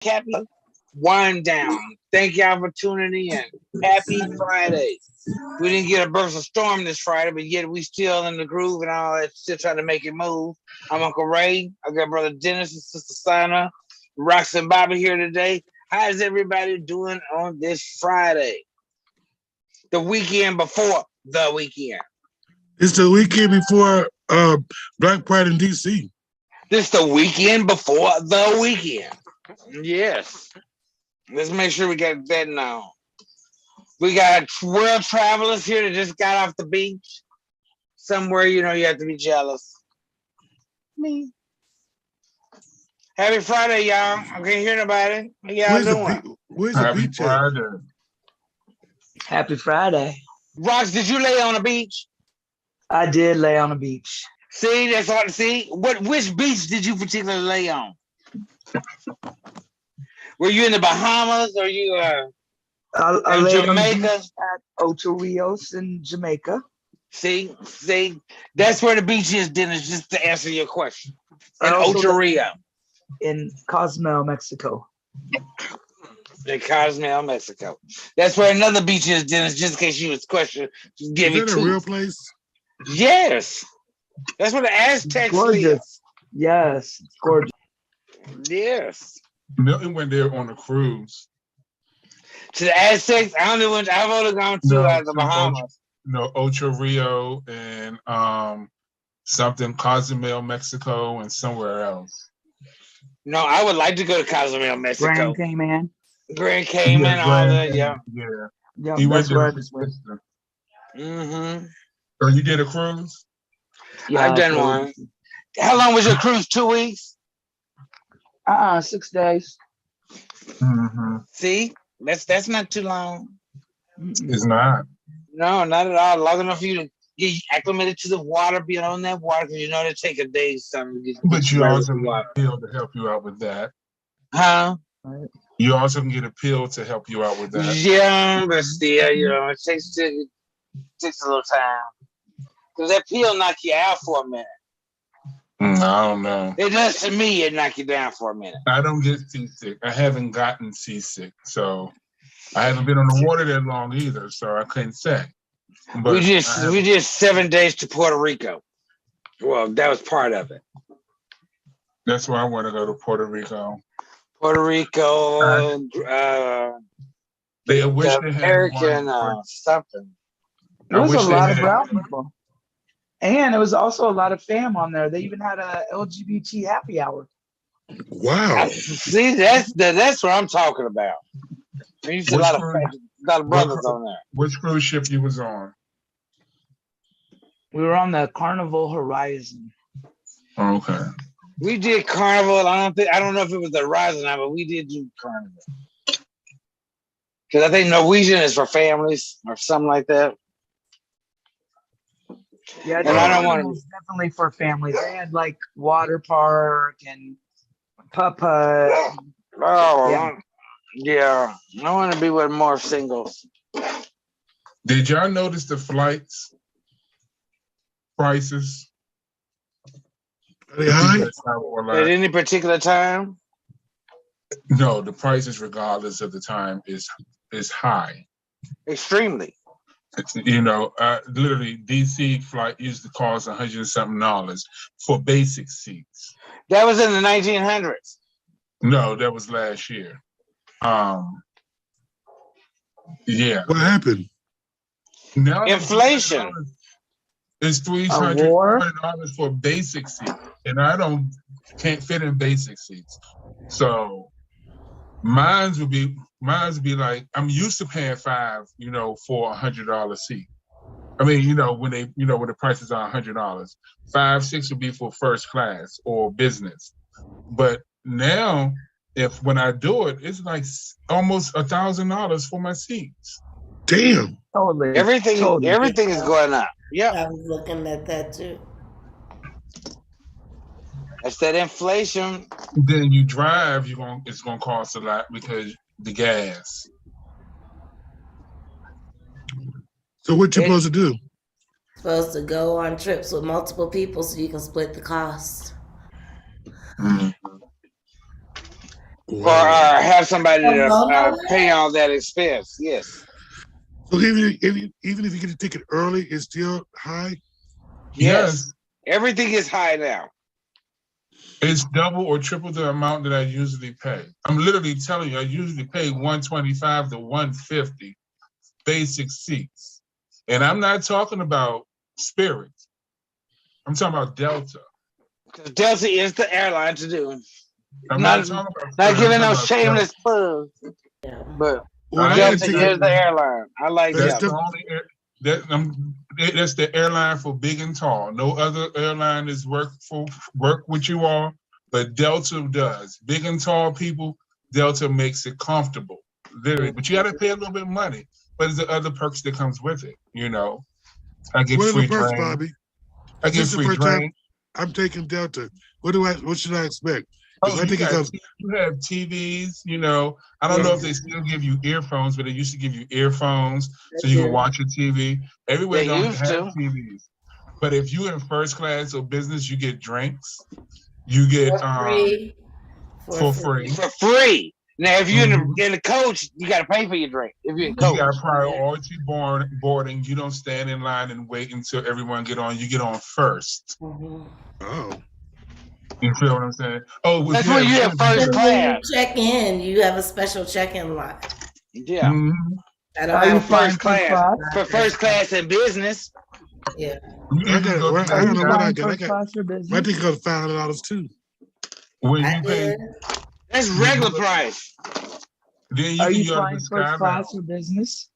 Happy wind down. Thank y'all for tuning in. Happy Friday. We didn't get a burst of storm this Friday, but yet we still in the groove and all that, still trying to make it move. I'm Uncle Ray. I got Brother Dennis and Sister Sana, Rox and Bobby here today. How's everybody doing on this Friday? The weekend before the weekend. It's the weekend before Black Pride in DC. This the weekend before the weekend. Yes. Let's make sure we got that now. We got world travelers here that just got off the beach. Somewhere, you have to be jealous. Me. Happy Friday, y'all. I can't hear nobody. How y'all doing? Where's the Happy beach Friday. Happy Friday. Rox, did you lay on the beach? I did lay on the beach. See, that's hard to see. Which beach did you particularly lay on? Were you in the Bahamas or you I in laid on the Jamaica? beach at Ocho Rios in Jamaica. See, that's where the beach is, Dennis, just to answer your question. In I also Ocho laid Rio. in Cozumel, Mexico. In Cozumel, Mexico. That's where another beach is, Dennis, just in case you was questioning. Just give Is me that two. a real place? Yes. That's where the Aztecs live. Gorgeous. Yes, it's gorgeous. Yes. Milton went there on a cruise. To the Aztecs, I've only gone to the Bahamas. Ocho Rio and something Cozumel, Mexico, and somewhere else. No, I would like to go to Cozumel, Mexico. Grand Cayman. Grand Cayman, all that, yeah. Yeah, He went that's where I there. just went. Mm-hmm. So you did a cruise? Yeah, I've done one. How long was your cruise? 2 weeks? 6 days. Mm-hmm. See, that's not too long. It's not. No, not at all. Long enough for you to get acclimated to the water, being on that water, because they take a day something to get But you ready also with the get a water. pill to help you out with that. Huh? You also can get a pill to help you out with that. Yeah, but still, it takes a little time. Because that pill knock you out for a minute. I don't know. It does to me, it knock you down for a minute. I don't get seasick. I haven't gotten seasick, so I haven't been on the water that long either, so I couldn't say. But we did 7 days to Puerto Rico. Well, that was part of it. That's where I want to go, to Puerto Rico. Puerto Rico, They wish the they had American one. something. There was wish a they lot of had- brown people. And there was also a lot of fam on there. They even had a LGBT happy hour. Wow. See, that's what I'm talking about. There's a lot of brothers on there. Which cruise ship you was on? We were on the Carnival Horizon. Okay. We did Carnival. I don't know if it was the Horizon or not, but we did do Carnival. Because I think Norwegian is for families or something like that. Yeah, And I don't want to. Definitely for families. They had like water park and putt. Oh, yeah. I want to be with more singles. Did y'all notice the flights prices? Are they high? At any particular time? No, the prices, regardless of the time, is high. Extremely. Literally, DC flight used to cost $100-something for basic seats. That was in the 1900s. No, that was last year. Yeah. What happened? Now inflation. It's $300 for basic seats, and I can't fit in basic seats. So Mine's would be like, I'm used to paying $5, for $100 seat. I mean, when the prices are $100, $5, $6 would be for first class or business. But now, when I do it, it's like almost $1,000 for my seats. Damn. Totally. Everything is going up. Yeah. I was looking at that too. That's that inflation. Then you drive, it's gonna cost a lot because the gas. So what you supposed to do? Supposed to go on trips with multiple people so you can split the cost. Mm-hmm. or have somebody to pay all that expense. Yes. So even if you get a ticket early, it's still high? Yes. Everything is high now. It's double or triple the amount that I usually pay. I'm literally telling you, I usually pay $125 to $150 basic seats. And I'm not talking about Spirit. I'm talking about Delta. Because Delta is the airline to do. I'm not talking about Spirit, giving no shameless plugs. But Delta is the airline. I like Delta. That's the airline for big and tall. No other airline is work with you all, but Delta does. Big and tall people, Delta makes it comfortable, literally. But you got to pay a little bit of money. But there's the other perks that comes with it. You know, I get free perks, drink. Bobby? I get free drink. I'm taking Delta. What should I expect? Oh, you have TVs, you know. I don't know if they still give you earphones, but they used to give you earphones so you can watch your TV. Everywhere don't have TVs. But if you're in first class or business, you get drinks. You get for free. For free. Now, if you're in the coach, you got to pay for your drink. If you're in coach. You got priority boarding. You don't stand in line and wait until everyone get on. You get on first. Oh. You feel what I'm saying? Oh, that's when you have first class. When you check in, you have a special check-in line. Yeah. I don't have first class. For first class in business. Yeah. I don't know what I got. My ticket goes $500 too. When you pay, that's regular price. Then are you flying first class or business?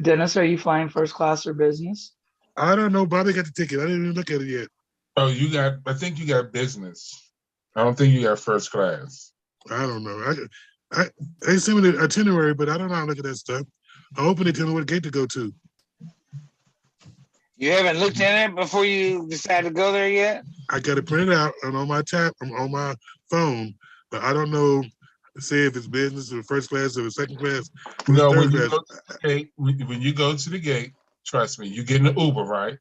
Dennis, are you flying first class or business? I don't know. Bobby got the ticket. I didn't even look at it yet. Oh, I think you got business. I don't think you got first class. I don't know. They sent me the itinerary, but I don't know how to look at that stuff. I'm hoping they tell me what gate to go to. You haven't looked at it before you decide to go there yet? I got it printed out and on my on my phone, but I don't know. Say if it's business or first class or second class. No, when you go to the gate, trust me, you get an Uber, right?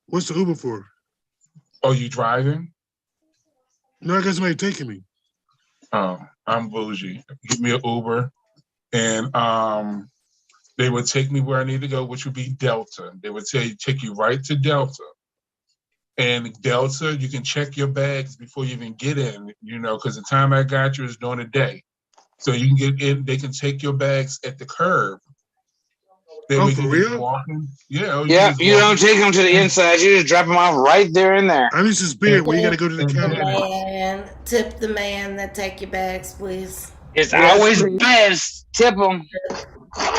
What's the Uber for? Oh, you driving? No, I got somebody taking me. Oh, I'm bougie. Give me an Uber, and they would take me where I need to go, which would be Delta. They would take you right to Delta. And Delta, you can check your bags before you even get in, you know, because the time I got you is during the day. So you can get in, they can take your bags at the curb. Oh, for real? Walking. Yeah. You don't take them to the inside. You just drop them off right there and there. I'm used to Spirit where you got to go to the counter. Tip the man that take your bags, please. It's always best. Tip them.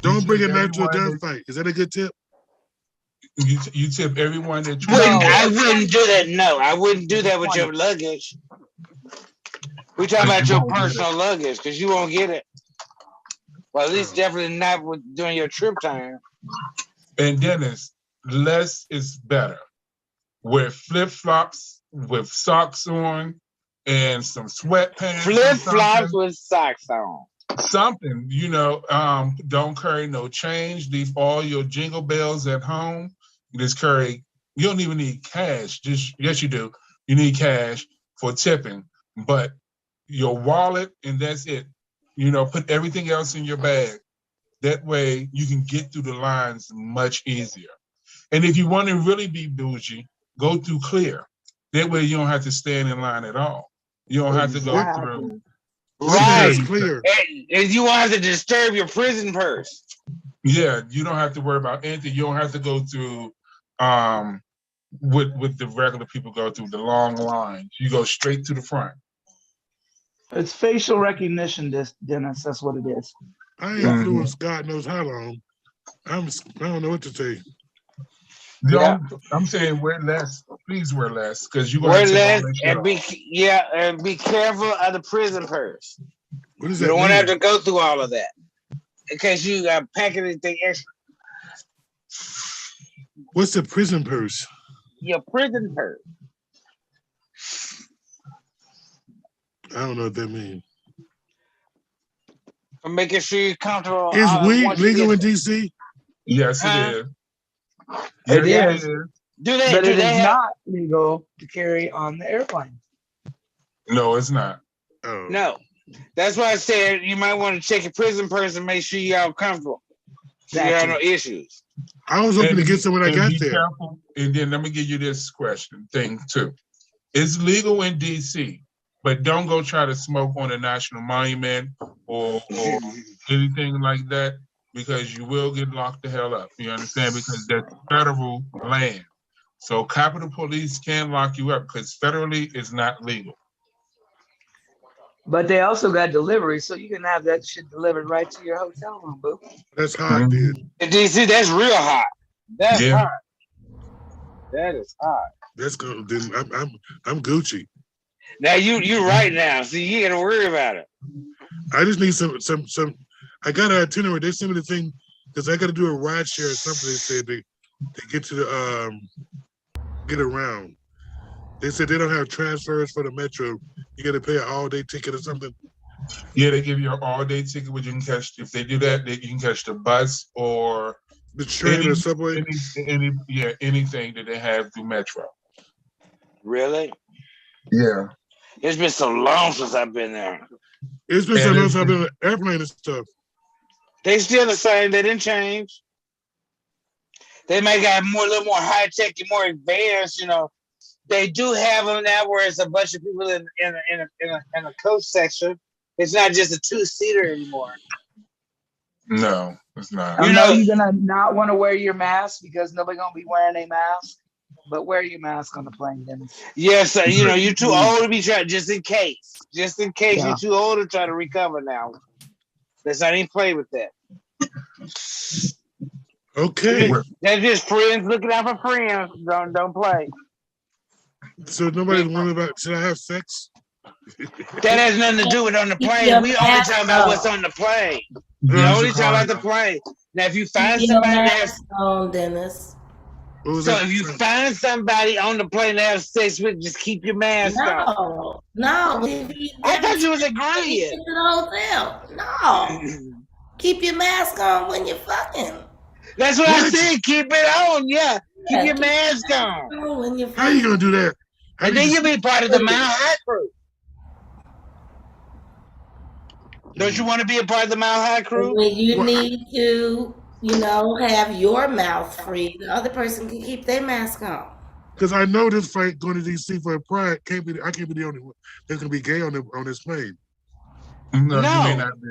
Don't bring a knife to a gunfight. Is that a good tip? You tip everyone that you I wouldn't do that. No, I wouldn't do that with your luggage. We're talking about your personal luggage because you won't get it. Well, at least definitely not during your trip time. And Dennis, less is better. Wear flip-flops with socks on and some sweatpants. Flip-flops with socks on. Something, you know, don't carry no change. Leave all your jingle bells at home. Just carry, you don't even need cash. Yes, you do. You need cash for tipping, but your wallet and that's it. You know, put everything else in your bag. That way you can get through the lines much easier. And if you want to really be bougie, go through Clear. That way you don't have to stand in line at all. You don't have to go through. Right. Clear. And you won't have to disturb your prison purse. Yeah, you don't have to worry about anything. You don't have to go through what the regular people go through, the long lines. You go straight to the front. It's facial recognition, Dennis. That's what it is. I ain't flew God knows how long. I don't know what to say. I'm saying wear less. Please wear less because you wear less and be careful of the prison purse. What does you that don't want to have to go through all of that in case you pack anything extra. What's the prison purse? Your prison purse. I don't know what that means. For making sure you're comfortable. Is weed legal in DC? Yes, it is. It is. But it is not legal to carry on the airplane. No, it's not. Oh. No. That's why I said you might want to check your prison person, make sure you're all comfortable. So you have no issues. I was hoping to get some when I got be there. Careful. And then let me give you this thing too. It's legal in DC, but don't go try to smoke on a national monument or anything like that, because you will get locked the hell up. You understand? Because that's federal land. So Capitol Police can lock you up because federally it's not legal. But they also got delivery, so you can have that shit delivered right to your hotel room, boo. That's hot, dude. In DC, that's real hot. That's hot. That is hot. That's good. Then I'm Gucci. Now you right now. See, you ain't gotta worry about it. I just need some. I got an itinerary. They sent me the thing because I got to do a ride share or something. They said they get to the get around. They said they don't have transfers for the metro. You got to pay an all-day ticket or something. Yeah, they give you an all-day ticket, which you can catch. If they do that, you can catch the bus or the train or subway. Anything that they have through Metro. Really? Yeah. It's been so long since I've been there. It's been so long since I've been on an airplane and stuff. They still the same. They didn't change. They may got a little more high tech and more advanced. You know, they do have them now where it's a bunch of people in a coach section. It's not just a 2-seater anymore. No, it's not. I know you're gonna not want to wear your mask because nobody's gonna be wearing a mask. But wear your mask on the plane, Dennis. Yes, you know, you're too old to be trying, just in case. Just in case you're too old to try to recover now. Let's not even play with that. Okay. They're just friends looking out for friends. Don't play. So nobody's worried about, should I have sex? That has nothing to do with on the plane. We only talking about what's on the plane. We only talking about the plane. Now, if you find somebody that's on, Dennis. So if you find somebody on the plane to have sex with, just keep your mask on. No. I thought you was agreeing. To the hotel. No. Keep your mask on when you're fucking. That's what I said. Keep it on. Yeah. Keep your mask on. When you're How you gonna do that? And then you'll be part of the Mile High crew. Don't you want to be a part of the Mile High crew? When you need to, have your mouth free, the other person can keep their mask on. Because I know this flight going to DC for a Pride I can't be the only one that's gonna be gay on this plane. No. You may not be.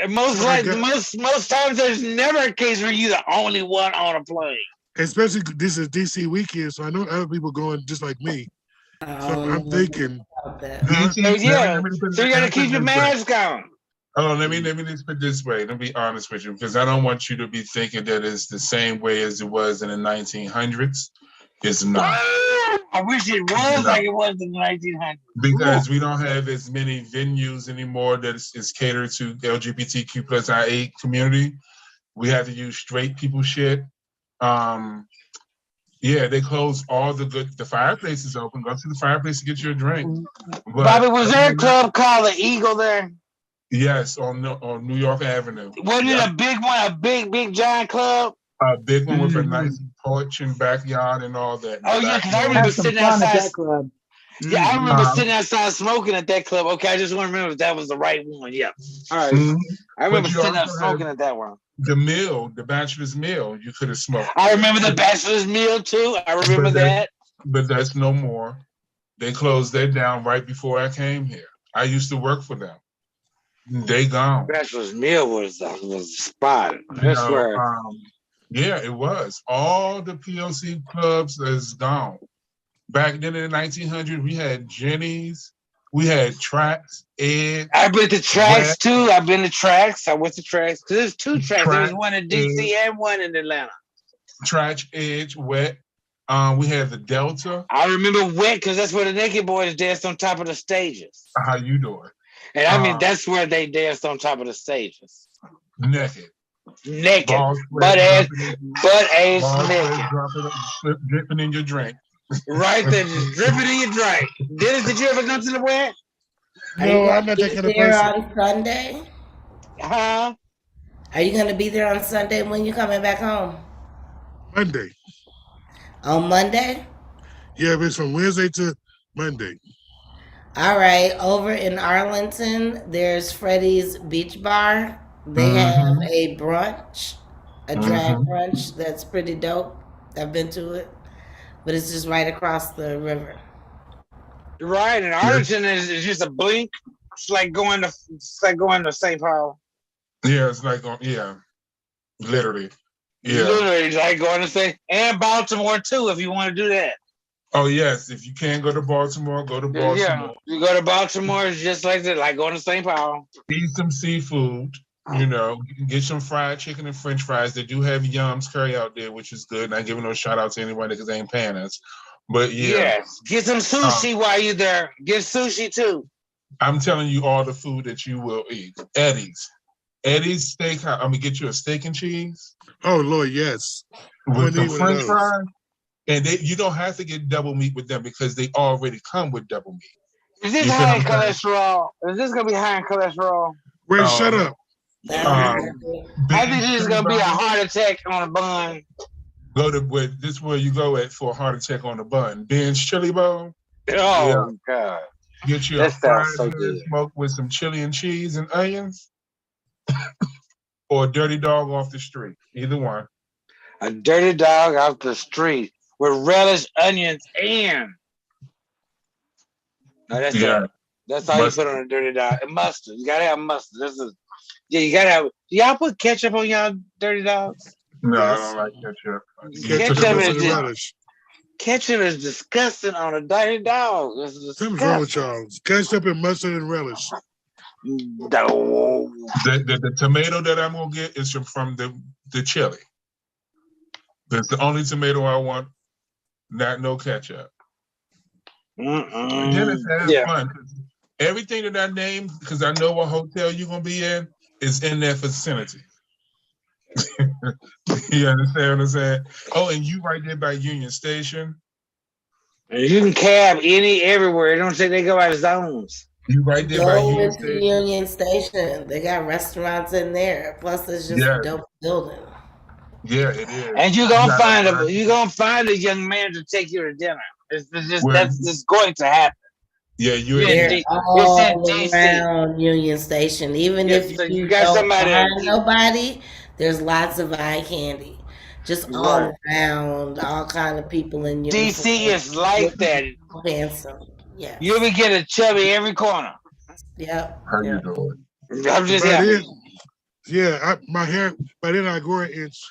Most times there's never a case where you're the only one on a plane. Especially this is DC weekend, so I know other people going just like me. So I'm thinking. So you gotta keep your mask on. Oh, let me just put it this way. Let me be honest with you, because I don't want you to be thinking that it's the same way as it was in the 1900s. It's not. I wish it was like it was in the 1900s. Because we don't have as many venues anymore that is catered to LGBTQ plus IA community. We have to use straight people shit. They closed all the fireplace is open. Go to the fireplace to get you a drink. But, Bobby, was there a club called the Eagle there? Yes, on New York Avenue. Wasn't it a big one, a big giant club? A big one with a nice porch and backyard and all that. Oh yeah, because I remember sitting outside that club. Yeah, I remember sitting outside smoking at that club. Okay, I just want to remember if that was the right one. Yeah. All right. I remember sitting out smoking at that one. The Bachelor's Meal, you could have smoked. I remember the Bachelor's Meal too. I remember that. But that's no more. They closed that down right before I came here. I used to work for them. They gone. Bachelor's Meal was the spot. That's where. Yeah, it was. All the POC clubs is gone. Back then in the 1900s, we had Jenny's, we had Tracks, Ed. I've been to Tracks too. I've been to Tracks. I went to Tracks because there's 2 Tracks. There was one in DC and one in Atlanta. Trash, Edge, Wet. We had the Delta. I remember Wet because that's where the Naked Boys danced on top of the stages. How you doing? And I mean, that's where they danced on top of the stages. Naked. Butt ass naked. Dripping in your drink. Right there, just dripping in your drink. Dennis, did you ever go to the Wet? No, I'm not that kind of person. On Sunday? Huh? Are you going to be there on Sunday when you're coming back home? Monday. On Monday? Yeah, but it's from Wednesday to Monday. All right, over in Arlington, there's Freddy's Beach Bar. They have Mm-hmm. a brunch, a drag Mm-hmm. brunch that's pretty dope. I've been to it, but it's just right across the river. Right, and Yes. Arlington is just a blink. It's like going to St. Paul. Yeah, it's like literally. Yeah. Literally, like going to St. and Baltimore too, if you want to do that. Oh yes, if you can't go to Baltimore, go to Yeah, Baltimore. you go to Baltimore, it's just like that, like going to St. Paul. Eat some seafood. You know, you can get some fried chicken and French fries. They do have Yums Curry out there, which is good. Not giving no shout out to anybody because they ain't paying us. But yeah, Yes, get some sushi while you're there. Get sushi too. I'm telling you all the food that you will eat. Eddie's Steakhouse. I'm gonna get you a steak and cheese Oh Lord, yes. with some need one of French those. fries. And you don't have to get double meat with them because they already come with double meat. Is this You feel high in what I'm saying? cholesterol? Is this gonna be high in cholesterol? Ray, shut up. That's I think Ben's this is Chili gonna be a Bun. heart attack on a bun. Go to this is where you go at for a heart attack on the bun. Ben's Chili Bowl. Oh God, Get you that a fried sounds so hood good. smoke with some chili and cheese and onions, or a dirty dog off the street. Either one. A dirty dog off the street with relish, onions, and no, that's Yeah. it. That's all Mustard. you put on a dirty dog. And mustard. You gotta have mustard. You gotta have. Y'all put ketchup on y'all dirty dogs? No, Yes. I don't like ketchup. Ketchup Ketchup is and just- relish. Ketchup is disgusting on a dirty dog. It's Something's wrong with disgusting. y'all. Ketchup and mustard and relish. No. The tomato that I'm gonna get is from the chili. That's the only tomato I want. No ketchup. Again, it's having Yeah. fun. Everything that I named, because I know what hotel you're gonna be in, is in that vicinity. You understand what I'm saying? Oh, and you right there by Union Station. And you can cab everywhere. It don't say they go out of zones. You right there by go Union into Station. Union Station. They got restaurants in there. Plus, it's just Yeah. a dope building. Yeah, it is. And you're gotta gonna find a young man to take you to dinner. It's just Where- that's just going to happen. Yeah, you Yeah, in They're there. D- all it's in DC. around Union Station. Even Yeah, if so you you got don't somebody find that- nobody, there's lots of eye candy. Just all Right. around, all kind of people in uniform. DC is like that. Handsome. Yeah. You'll be getting chubby every corner. Yep. How you Yep. doing? I'm just By happy. then, yeah, my hair, by then I grow an inch.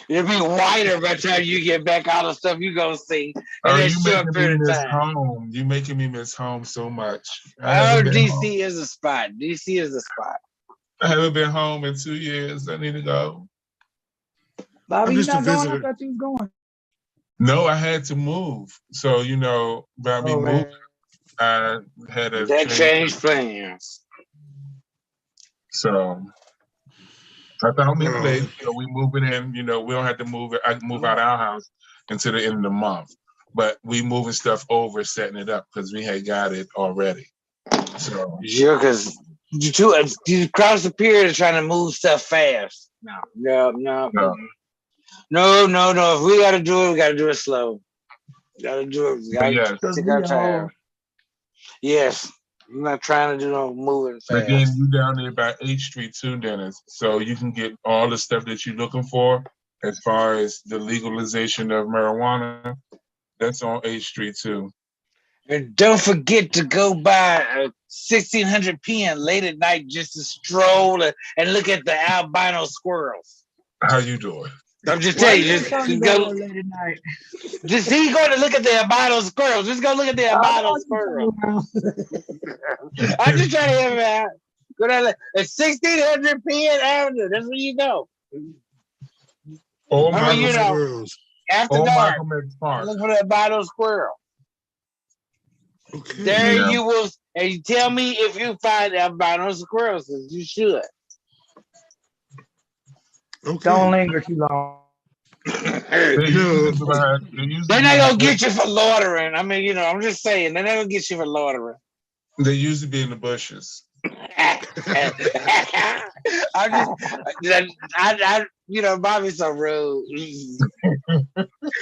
It'll be whiter by the time you get back all the stuff you gonna see in Oh, that you short making me period of miss time. home. You making me miss home so much. I Oh, haven't been home. DC is a spot. DC is a spot. I haven't been home in 2 years. I need to go. Bobby, I'm you just a not going? I visitor. thought you was going. No, I had to move. So, by me Oh, moving, man. I had a That change. changed plans. So I found me a Oh. place. So we moving in, we don't have to move it. I can move out of our house until the end of the month. But we moving stuff over, setting it up because we had got it already. So Sure, because you cross the period of trying to move stuff fast. No. If we gotta do it, we gotta do it slow. Gotta do it. We gotta yes. take our time. Yes. I'm not trying to do no moving fast. Again, you down there by 8th Street too, Dennis. So you can get all the stuff that you're looking for as far as the legalization of marijuana. That's on 8th Street too. And don't forget to go by 1600 p.m. late at night just to stroll and look at the albino squirrels. How you doing? I'm just Why telling you you, telling me just that go. on late at night? Just he going to look at the albino squirrels. Just go look at the albino squirrels. I'm just trying to hear him out. Go down at 1600 p.m. Avenue. That's where you go. Oh, I mean, Michael, Squirrels. After oh, dark, Michael Metz Park. look for the albino squirrel. Okay. There Yeah. you will, and you tell me if you find albino squirrels, 'cause you should. Okay. Don't linger too long. They usually They're not gonna get you for loitering. I mean, I'm just saying, they're not gonna get you for loitering. They used to be in the bushes. Bobby's so rude.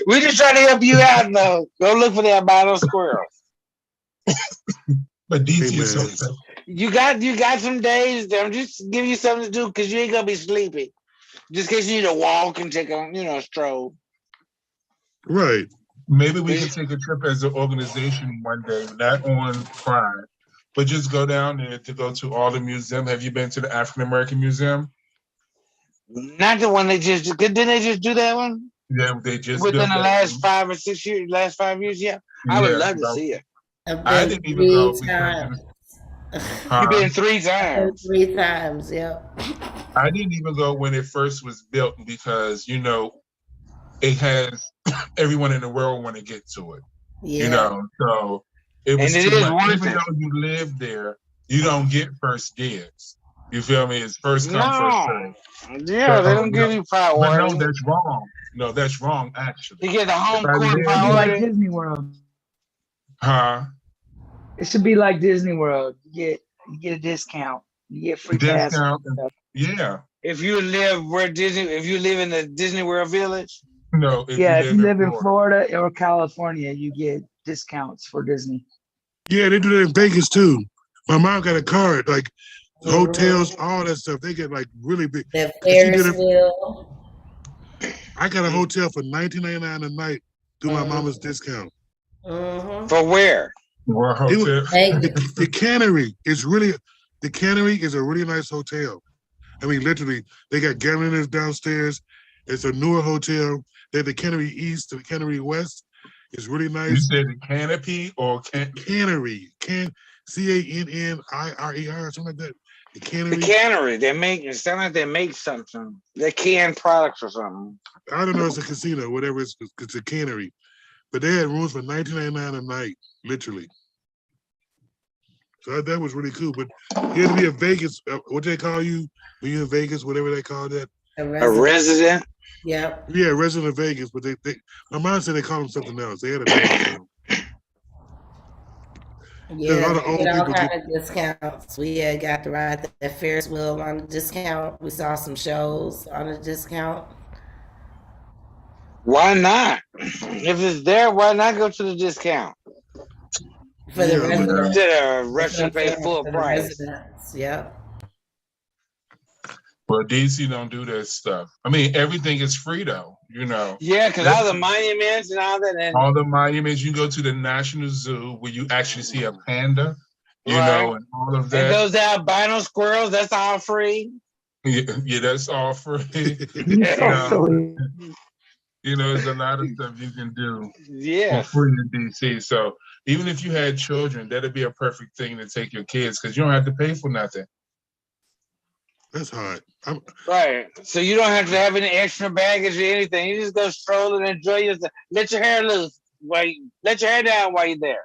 We just trying to help you out, though. Go look for the albino squirrels. But DC is so Amen. sad. You got some days. I'm just giving you something to do because you ain't gonna be sleepy. Just in case you need to walk and take a stroll. Right. Maybe we can take a trip as an organization one day, not on Pride, but just go down there to go to all the museum. Have you been to the African American Museum? Not the one they just didn't they just do that one Yeah, they just within built the that last one. 5 or 6 years, last 5 years. Yeah, I would Yeah, love to so see it. I've I been didn't even go 3 because it times. was, You've been huh? 3 I've been times. 3 times. Yep. I didn't even go when it first was built because it has everyone in the world want to get to it. Yeah. So it And was it too is much. worth Even it. though you live there, you don't get first dibs. You feel me? It's first come, first No, serve. yeah, they So don't give you but no, priority. that's wrong. No, that's wrong. Actually, You get the if home I court It should live, be like priority. Disney World. huh? It should be like Disney World. You get a discount. You get free passes. Discount. Yeah. If you live if you live in the Disney World Village. No, if you Yeah, if live you in live in Florida. Florida or California, you get discounts for Disney. Yeah, they do that in Vegas too. My mom got a card, like hotels, Mhm. all that stuff. They get like really big. The She did Ferris it. wheel. I got a hotel for $19.99 a night through my Mhm. mama's discount. Mhm. For where? Or It was, hotel. Vegas. the Cannery is really the Cannery is a really nice hotel. I mean, literally, they got gamblers downstairs. It's a newer hotel. They have the Cannery East, the Cannery West. It's really You nice. said the canopy or Cannery, Cannirier, something like that. The The Cannery. cannery. It sound like they make something. They can products or something. I don't know. It's a casino, whatever. It's a Cannery, but they had rooms for $19.99 a night, literally. So that was really cool. But you had to be a Vegas. What they call you when you're in Vegas, whatever they call that. A A resident. resident. Yep. Yeah, resident of Vegas. But my mom said they called them something else. They had a name for them. There's a Yeah, lot of they old get all people. kind of discounts. We had got to ride the Ferris wheel on a discount. We saw some shows on a discount. Why not? If it's there, why not go to the discount? For the Yeah, but residents. Instead of That's what rushing I'm to pay saying, full for the price. residents. Yep. Well, DC don't do that stuff. I mean, everything is free though. Yeah, because all the monuments and all that. And All the monuments. You go to the National Zoo where you actually see a panda, right. and all of And that. those albino squirrels, that's all free. Yeah, that's all free. You're so silly. There's a lot of stuff you can do for Yes. free in DC. So even if you had children, that'd be a perfect thing to take your kids because you don't have to pay for nothing. That's hard. Right. So you don't have to have any extra baggage or anything. You just go stroll and enjoy yourself. Let your hair loose. Let your hair down while you're there.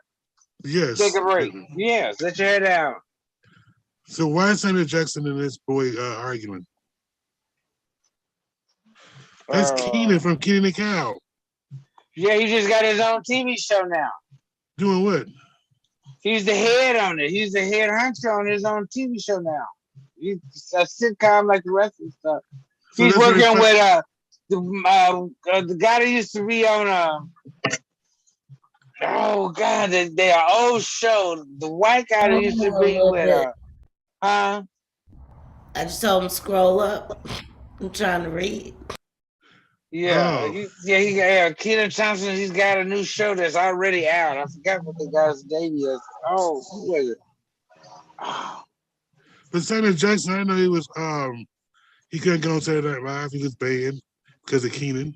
Yes. Take a break. Yes, let your hair down. So why is Samuel Jackson and this boy arguing? That's Keenan from Keenan and Cal. Yeah, he just got his own TV show now. Doing what? He's the head on it. He's the head honcho on his own TV show now. He's a sitcom like the rest of the stuff. So He's that's working with the guy that used to be on oh god, they are old show. The white guy that used to be with I just told him scroll up. I'm trying to read. Yeah, Kenan Thompson. He's got a new show that's already out. I forgot what the guy's name is. Oh, who was it? Oh. But Samuel Jackson, I know he was he couldn't go on Saturday Night Live. He was banned because of Keenan.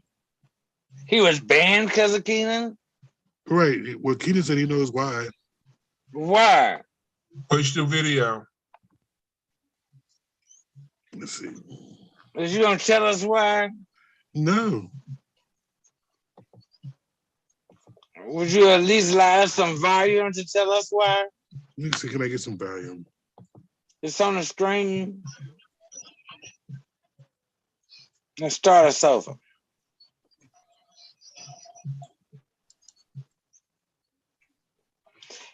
He was banned because of Keenan? Right. Well, Keenan said he knows why. Why? Push the video. Let's see. Is you gonna tell us why? No. Would you at least allow us some volume to tell us why? Let's see, can I get some volume? It's on the screen. Let's start us over.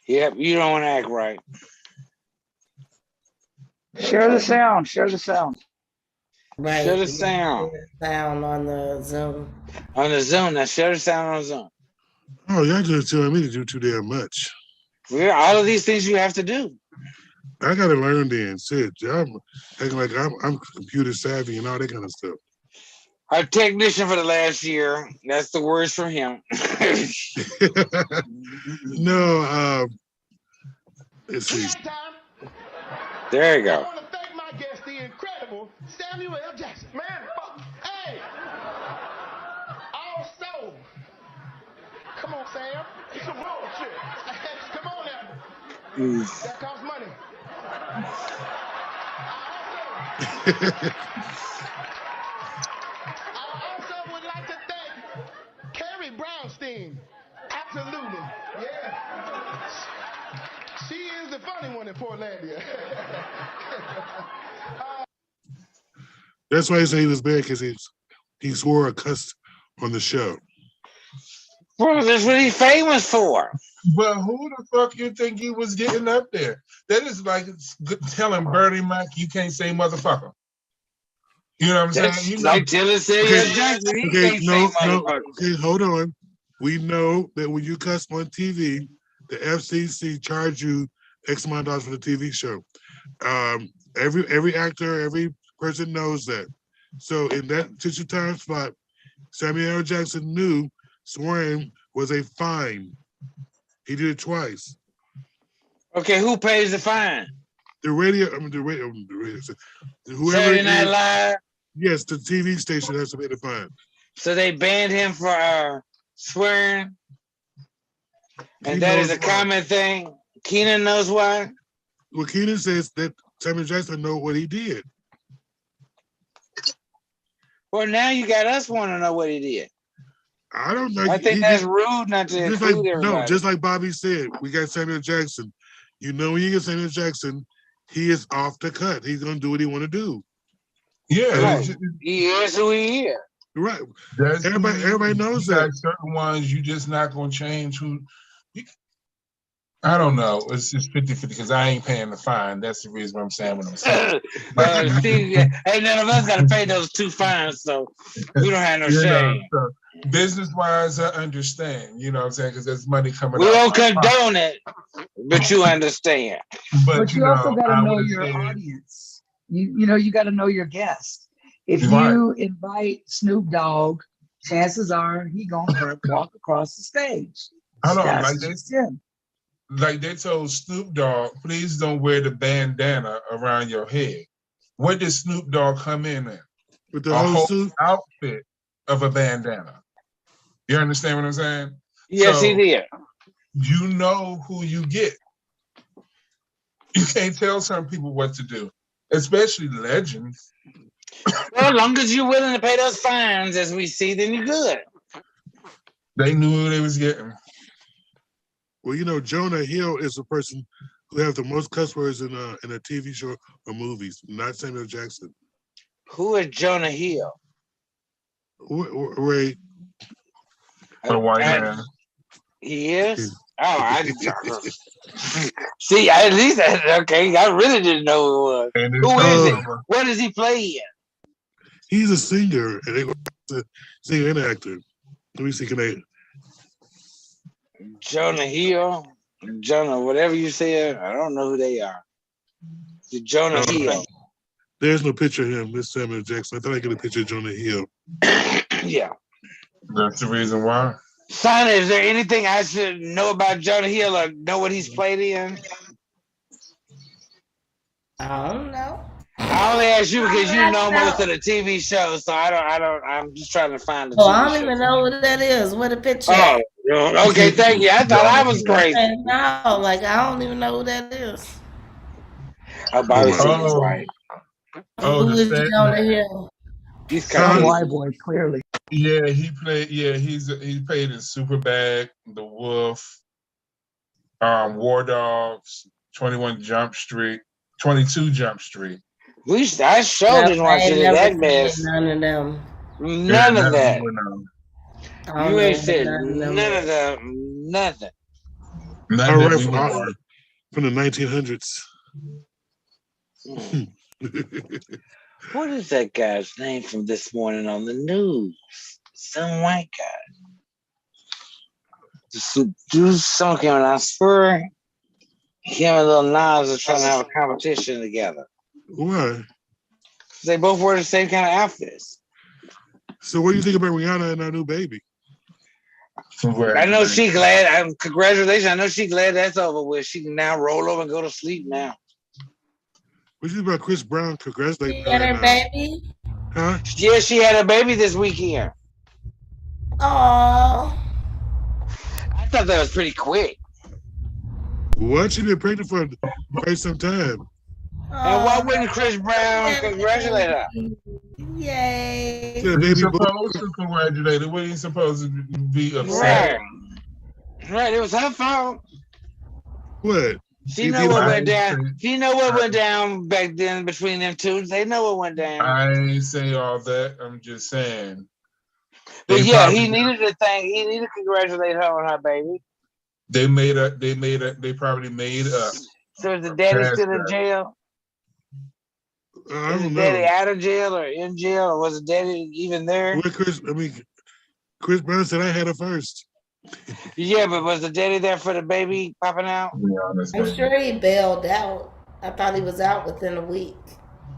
Yep, you don't want to act right. Share the sound. Share the sound. Right. Share the sound. Sound on the Zoom. On the Zoom. Now share the sound on Zoom. Oh, y'all just telling me to do too damn much. Yeah, all of these things you have to do. I gotta learn then. Shit, I'm acting like I'm computer savvy and all that kind of stuff. Our technician for the last year. That's the words from him. No, let's see. There you I go. want to thank my guest, the incredible Samuel L. Jackson. Man, hey! Also, come on, Sam. It's some bullshit. Come on now. That costs money. I also would like to thank Carrie Brownstein. Absolutely. Yeah. She is the funny one in Portlandia. That's why he said he was bad because he swore a cuss on the show. Well, that's what he's famous for. But who the fuck you think he was getting up there? That is like telling Bernie Mac you can't say motherfucker. You know what I'm That's saying? You like telling Samuel Jackson he can't say motherfucker. Okay, hold on. We know that when you cuss on TV, the FCC charge you X amount of dollars for the TV show. Every actor, every person knows that. So in that tissue time spot, Samuel L. Jackson knew swearing was a fine. He did it twice. Okay, who pays the fine? The radio. Whoever Saturday Night Live. Yes, the TV station has to pay the fine. So they banned him for swearing, and that is a common thing. Keenan knows why. Well, Keenan says that Samuel Jackson know what he did. Well, now you got us want to know what he did. I don't know. I think that's rude not to include everybody. No, just like Bobby said, we got Samuel Jackson. You know, when you get Samuel Jackson, he is off the cut. He's gonna do what he want to do. Yeah, right. He is who he is. Right. Everybody knows that. Certain ones you just not gonna change who. I don't know. It's just 50-50 because I ain't paying the fine. That's the reason I'm saying what I'm saying. Steve, hey, none of us got to pay those 2 fines, so we don't have no shame. So business-wise, I understand. You know what I'm saying? Because there's money coming we out. We don't condone it, but you understand. But you also got to know your audience. You know, you got to know your guest. If you invite Snoop Dogg, chances are he gonna walk across the stage. I don't like this. Like they told Snoop Dogg, please don't wear the bandana around your head. What did Snoop Dogg come in at? With the whole suit outfit of a bandana. You understand what I'm saying? Yes, he did. You know who you get. You can't tell some people what to do, especially legends. Well, as long as you're willing to pay those fines, as we see, then you're good. They knew who they was getting. Well, you know, Jonah Hill is the person who has the most cuss words in a TV show or movies, not Samuel Jackson. Who is Jonah Hill? Ray. The white man. He is? Oh, I see. At least okay. I really didn't know who it was. Who is it? What does he play in? He's a singer, and they go singer and actor. Let me see. Can I? Jonah Hill, Jonah, whatever you said, I don't know who they are. Jonah Hill. There's no picture of him, Miss Samuel Jackson. I thought I get a picture of Jonah Hill. Yeah. That's the reason why. Son, is there anything I should know about Jonah Hill or know what he's played in? I don't know. I only ask you because you know most of the TV shows, so I'm just trying to find the TV I don't even know what that is. What a picture. Oh, okay, thank you. I thought I was crazy. No, like I don't even know who that is. Oh, Bobby is right. Oh, who is Jonah Hill? He's kind of white boy, clearly. Yeah, he played. Yeah, he played in Superbad, The Wolf, War Dogs, 22 Jump Street. I sure didn't watch any of that mess. None of them. None of that. You ain't said none of them. Nothing. All right, from the 1900s. What is that guy's name from this morning on the news? Some white guy. Someone came on. I swear him and Lil Nas are trying to have a competition together. Why? They both wear the same kind of outfits. So what do you think about Rihanna and her new baby? I know she glad. Congratulations. I know she glad that's over with. She can now roll over and go to sleep now. What do you think about Chris Brown congratulating She and her baby? Huh? Yeah, she had a baby this weekend. Oh. I thought that was pretty quick. What? She been pregnant for quite some time. And why wouldn't Chris Brown congratulate her? Yay. He's supposed to congratulate her. What are you supposed to be upset? Right, it was her fault. What? She know what went down. She know what went down back then between them two. They know what went down. I ain't say all that. I'm just saying. But yeah, he needed to thank. He needed to congratulate her on her baby. They probably made up. So is the daddy still in jail? I Is the don't daddy know. out of jail or in jail, or was the daddy even there? Well, Chris Brown said I had her first. Yeah, but was the daddy there for the baby popping out? I'm sure he bailed out. I thought he was out within a week.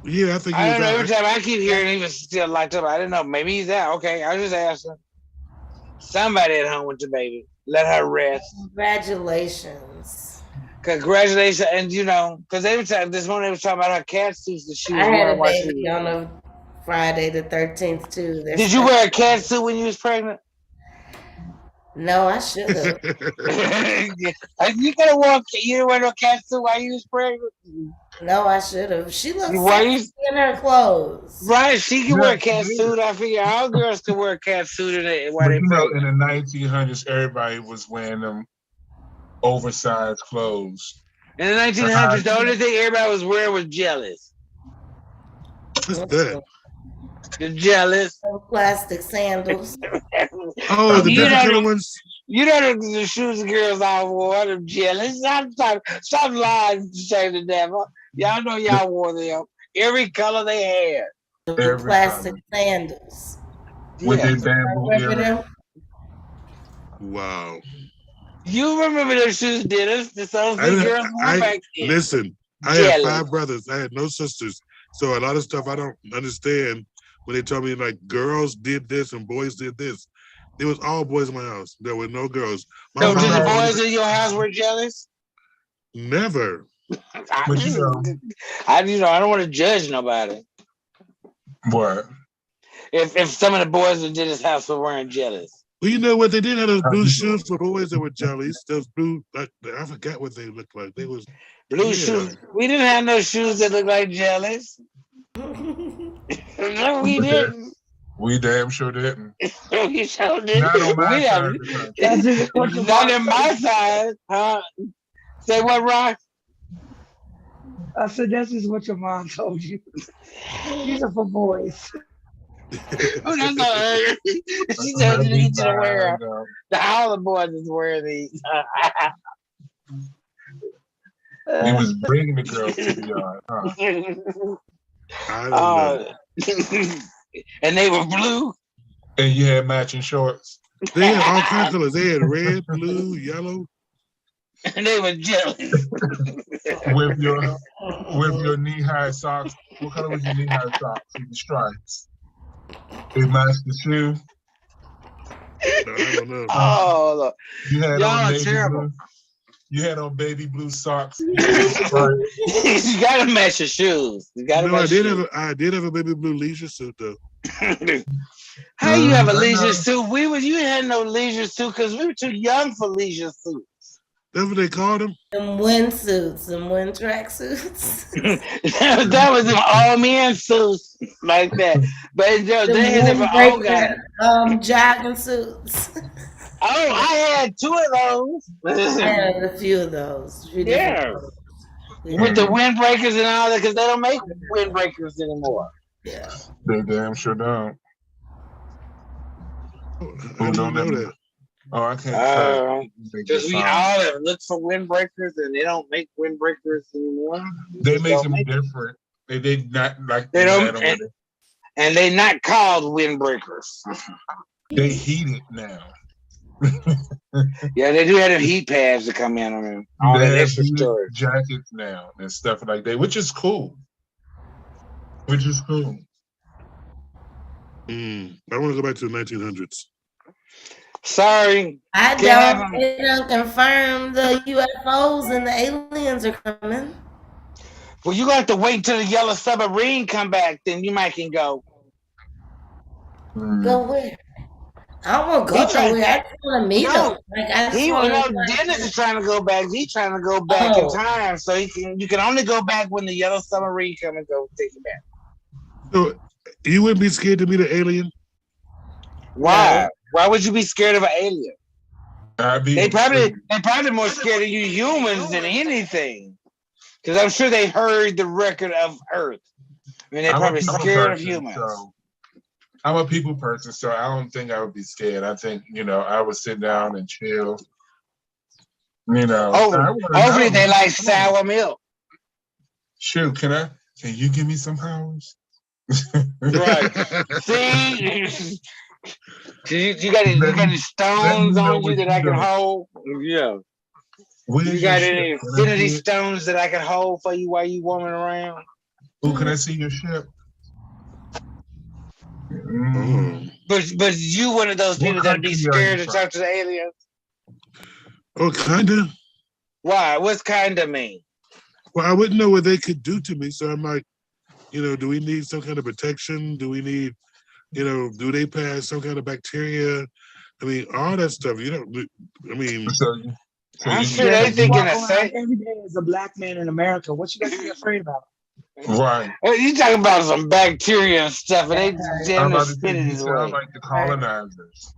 Yeah, I think he I was don't know. out. Every time I keep hearing he was still locked up. I didn't know. Maybe he's out. Okay, I was just asking. Somebody at home with the baby. Let her rest. Congratulations. Congratulations. And because this morning they was talking about her cat suits that she was I had a wearing. baby on a Friday the 13th too. Did you wear a cat suit when you was pregnant? No, I should have. You could have worn. You didn't wear no cat suit while you was pregnant. No, I should have. She looks Why sexy in her clothes. Right, she can wear a cat suit. I figure all girls can wear a cat suit while they pregnant. In the 1900s, everybody was wearing them oversized clothes. In the 1900s, the only thing everybody was wearing was jealous. What's that? The jealous. Plastic sandals. Oh, the different color ones. You know the shoes the girls all wore, them jealous. Stop lying to say the devil. Y'all know y'all wore them. Every color they had. Plastic sandals. With their bamboo earrings. Wow. You remember those shoes, Dennis? The songs the girls wore back then. Listen, I had 5 brothers. I had no sisters. So a lot of stuff I don't understand when they tell me like girls did this and boys did this. There was all boys in my house. There were no girls. So did the boys in your house were jealous? Never. I don't want to judge nobody. What? If some of the boys in Dennis' house were wearing jealous. Well, you know what? They did have those blue shoes for boys that were jellies. Those blue, I forgot what they looked like. They was blue shoes. We didn't have no shoes that looked like jellies. No, we didn't. We damn sure didn't. We sure didn't. Not on my side. Not in my side. Huh? Say what, Rock? I said, that's just what your mom told you. These are for boys. Oh, that's not her. She told you to wear them. All the boys is wearing these. He was bringing the girls to the yard. I don't know. And they were blue. And you had matching shorts. They had all kinds of colors. They had red, blue, yellow. And they were jealous. with your knee-high socks. What color was your knee-high socks with the stripes? They matched the shoe. No, I don't know. Oh, look. You had Y'all on are baby terrible. blue. You had on baby blue socks. You gotta match your shoes. You gotta match I did have a baby blue leisure suit though. How you have a leisure suit? You had no leisure suit because we were too young for leisure suits. That's what they called them. Them wind suits, them wind track suits. that was them all men suits like that. But they had them for all guys. Jogging suits. Oh, I had 2 of those. I had a few of those. Yeah. With the windbreakers and all that, because they don't make windbreakers anymore. Yeah. They damn sure don't. I don't know that. Oh, I can't. Because we all have looked for windbreakers and they don't make windbreakers anymore. They make them different. They not like they don't, and they're not called windbreakers. They heat it now. Yeah, they do have them heat pads to come in on them. All They that have extra big storage. jackets now and stuff like that, which is cool. Which is cool. I want to go back to the 1900s. Sorry. I Can't have don't. them. They don't confirm the UFOs and the aliens are coming. Well, you got to wait until the yellow submarine come back, then you might can go. Go where? I don't want to He go tried- nowhere. I just want to meet No, them. Like I just He, want Dennis is trying to go back. He's trying to go back in Oh. time, so you can only go back when the yellow submarine come and go take you back. So you wouldn't be scared to meet an alien? Why? No. Why would you be scared of an alien? They probably intrigued. more scared of you humans than anything. Because I'm sure they heard the record of Earth. I mean, they're I'm a probably people scared of person, humans. so I'm a people person, so I don't think I would be scared. I think, I would sit down and chill. Hopefully they like sour milk. Shoot, can you give me some powers? Right. See? You got any stones on you that I can hold? Yeah. You got any infinity stones that I can hold for you while you roaming around? Oh, can I see your ship? But you one of those people that'd be scared to talk to the aliens? Oh, kinda. Why? What's kinda mean? Well, I wouldn't know what they could do to me, so I'm like, do we need some kind of protection? Do we need, do they pass some kind of bacteria? I mean, all that stuff. I'm sure they thinking the same. Every day as a black man in America, what you got to be afraid about? Right. Well, you talking about some bacteria and stuff, and they damn near spitting his way. Sound like the colonizers.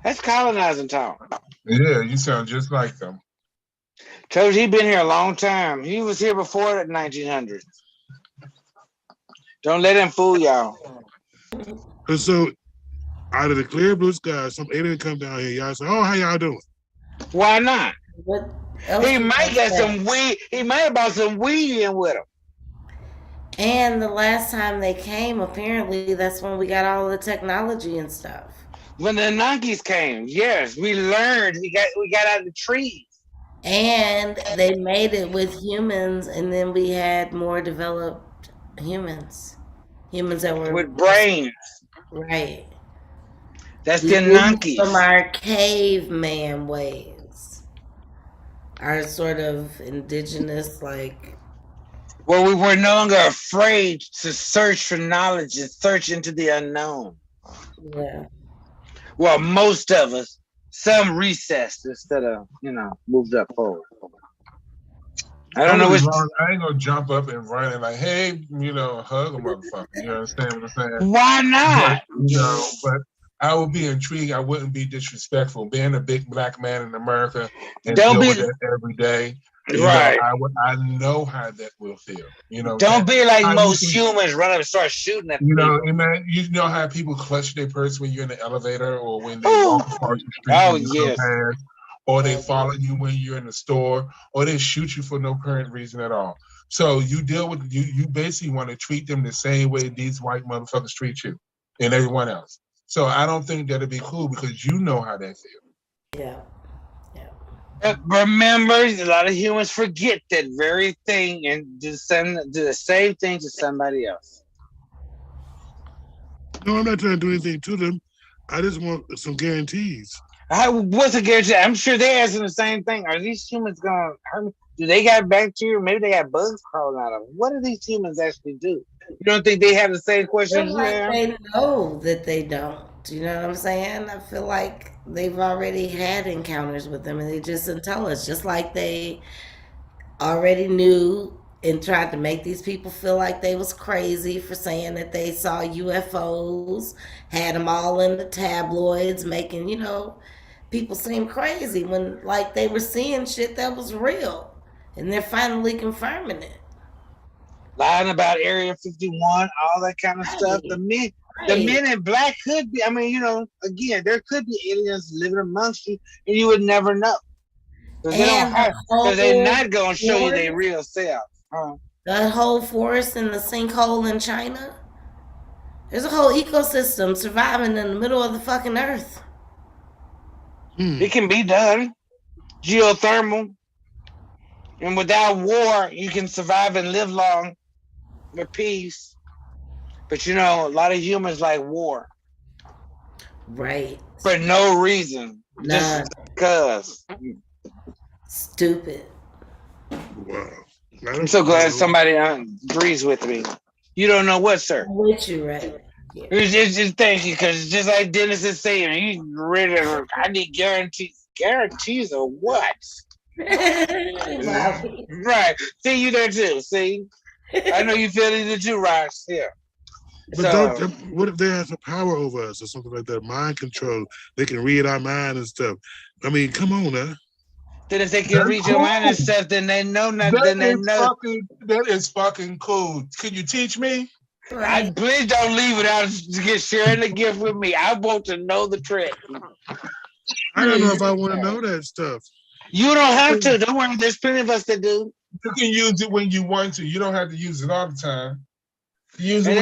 That's colonizing talk. Yeah, you sound just like them. Told you he been here a long time. He was here before the 1900s. Don't let him fool y'all. So, out of the clear blue sky, some alien come down here. Y'all say, "Oh, how y'all doing?" Why not? He might get some weed. He might have brought some weed in with him. And the last time they came, apparently, that's when we got all the technology and stuff. When the Yankees came, yes, we learned. We got out of the trees. And they made it with humans, and then we had more developed humans that were with brains. Right. That's the Yankees. From our caveman ways, our sort of indigenous, like. Well, we were no longer afraid to search for knowledge and search into the unknown. Yeah. Well, most of us. Some recessed instead of, moved up forward. I don't know which. I ain't gonna jump up and run and like, hey, hug a motherfucker. You understand what I'm saying? Why not? But I would be intrigued. I wouldn't be disrespectful. Being a big black man in America and Don't deal be with that every day. Right. I know how that will feel. Don't be like most humans run up and start shooting at people. Man, you know how people clutch their purse when you're in the elevator or when they walk across the street. Oh, yes. Or they follow you when you're in the store, or they shoot you for no current reason at all. So you deal with you basically want to treat them the same way these white motherfuckers treat you and everyone else. So I don't think that'd be cool because you know how they feel. Yeah. Remember, a lot of humans forget that very thing and do the same thing to somebody else. No, I'm not trying to do anything to them. I just want some guarantees. What's a guarantee? I'm sure they're asking the same thing. Are these humans going to hurt me? Do they got bacteria? Maybe they got bugs crawling out of them. What do these humans actually do? You don't think they have the same questions? They know that they don't. You know what I'm saying? I feel like they've already had encounters with them and they just didn't tell us. Just like they already knew and tried to make these people feel like they was crazy for saying that they saw UFOs, had them all in the tabloids, making, people seem crazy when like they were seeing shit that was real. And they're finally confirming it. Lying about Area 51, all that kind of stuff. The men in black could be, again, there could be aliens living amongst you and you would never know. Because they're not going to show you their real self. The whole forest and the sinkhole in China. There's a whole ecosystem surviving in the middle of the fucking earth. It can be done. Geothermal. And without war, you can survive and live long with peace. But you know, a lot of humans like war. Right. For no reason. Nah. Just because. Stupid. Wow. I'm so glad somebody agrees with me. You don't know what, sir? I'm with you, right? Yeah. It's just thank you, because just like Dennis is saying, he's ready. I need guarantees. Guarantees of what? Right. See, you there too. See? I know you feel it too, Ross. Yeah. But what if they have some power over us or something like that? Mind control. They can read our mind and stuff. I mean, come on now. Then if they can read your mind and stuff, then they know nothing. That is fucking cool. Can you teach me? Right. Please don't leave without sharing the gift with me. I want to know the trick. I don't know if I want to know that stuff. You don't have to. Don't worry. There's plenty of us that do. You can use it when you want to. You don't have to use it all the time. Use it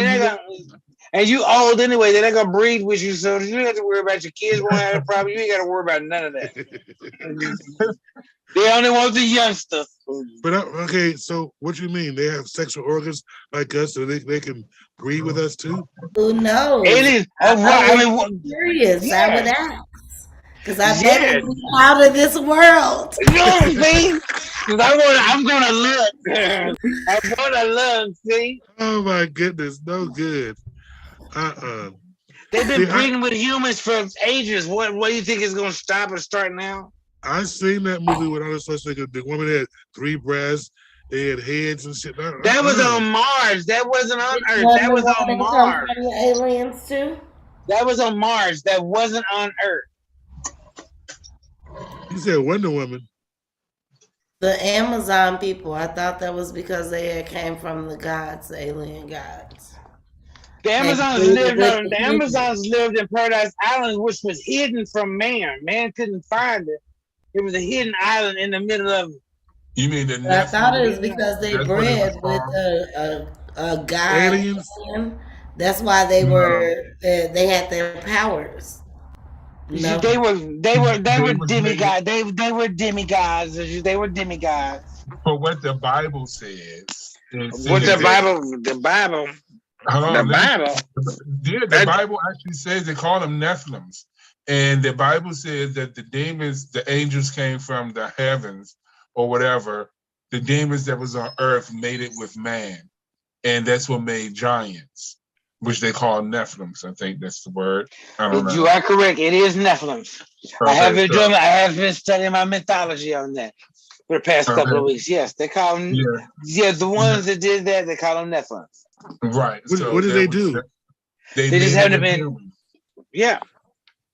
and you old anyway. They're not gonna breed with you, so you don't have to worry about your kids won't have a problem. You ain't got to worry about none of that. They only want the youngsters. But okay, so what you mean? They have sexual organs like us, so they can breed with us too? Who knows? It is. I'm curious. Yeah. I would ask. Because I bet it be out of this world. No, see? I'm gonna look. I'm gonna look, see? Oh my goodness, no good. They've been breeding with humans for ages. What do you think is gonna stop and start now? I seen that movie with Arnold Schwarzenegger. The woman had 3 breasts, they had heads and shit. That was on Mars. That wasn't on Earth. That was on Mars. From the aliens too? That was on Mars. That wasn't on Earth. You said Wonder Woman. The Amazon people, I thought that was because they had came from the gods, the alien gods. The Amazons lived in Paradise Island, which was hidden from man. Man couldn't find it. It was a hidden island in the middle of it. You mean the I thought it was because they bred with a god. Aliens? That's why they were they had their powers. No. They were demigods. They were demigods. They were demigods. But what the Bible says. What the Bible. The Bible actually says they call them Nephilims. And the Bible says that the demons, the angels came from the heavens or whatever. The demons that was on earth made it with man. And that's what made giants, which they call Nephilims. I think that's the word. I don't know. You are correct. It is Nephilims. Okay, I have been studying my mythology on that for the past couple of weeks. Yes, they call them. Yeah, the ones that did that, they call them Nephilims. Right. What did they do? They just haven't been. Yeah.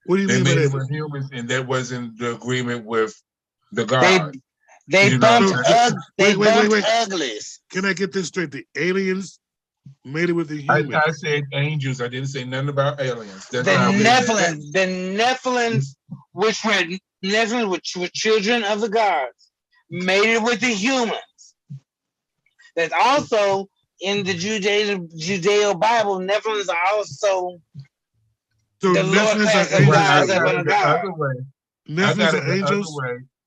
What do you mean by that? Were humans, and that wasn't the agreement with the God. They bumped uglies. Can I get this straight? The aliens made it with the humans. I said angels. I didn't say nothing about aliens. The Nephilims, which were children of the gods, made it with the humans. That's also in the Judeo Bible. Nephilims are also the lower class of gods that were God. Nephilims are angels.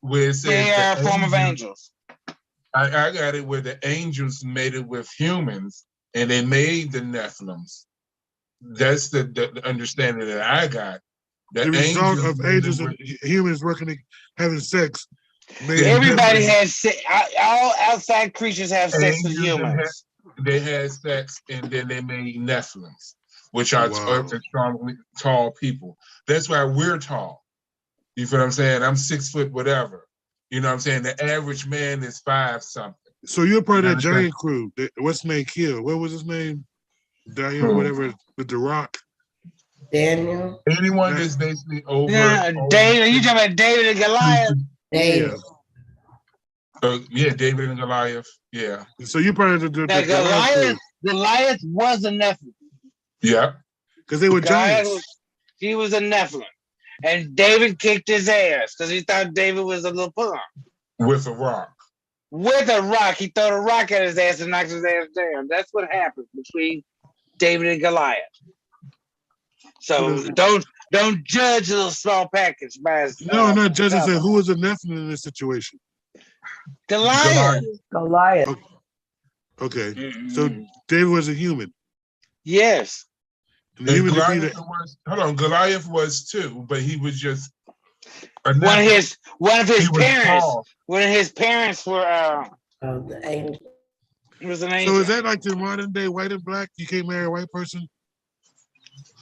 Where it says they are a form of angels. I got it where the angels made it with humans, and they made the Nephilims. That's the understanding that I got. The result of angels and humans having sex. Everybody has sex. All outside creatures have sex with humans. They had sex, and then they made Nephilims, which are tall people. That's why we're tall. You feel what I'm saying? I'm 6 foot whatever. You know what I'm saying? The average man is 5 something. So you're part of that giant crew. What's his name killed? What was his name? Daniel, whatever, with the rock. Daniel. Anyone that's basically over. David, are you talking about David and Goliath? David. Yeah, David and Goliath. Yeah. So you're part of the Goliath was a Nephilim. Yeah. Because they were giants. He was a Nephilim. And David kicked his ass because he thought David was a little punk. With a rock. With a rock. He threw a rock at his ass and knocked his ass down. That's what happened between David and Goliath. So don't Don't judge a little small package by its No, I'm not judging. cover. Saying who was the Nephilim in this situation? Goliath. Goliath. Okay, so David was a human. Yes. And the human Goliath was, hold on, Goliath was too, but he was just one of his parents. Tall. One of his parents were The angel. He was an angel. So is that like the modern day white and black? You can't marry a white person?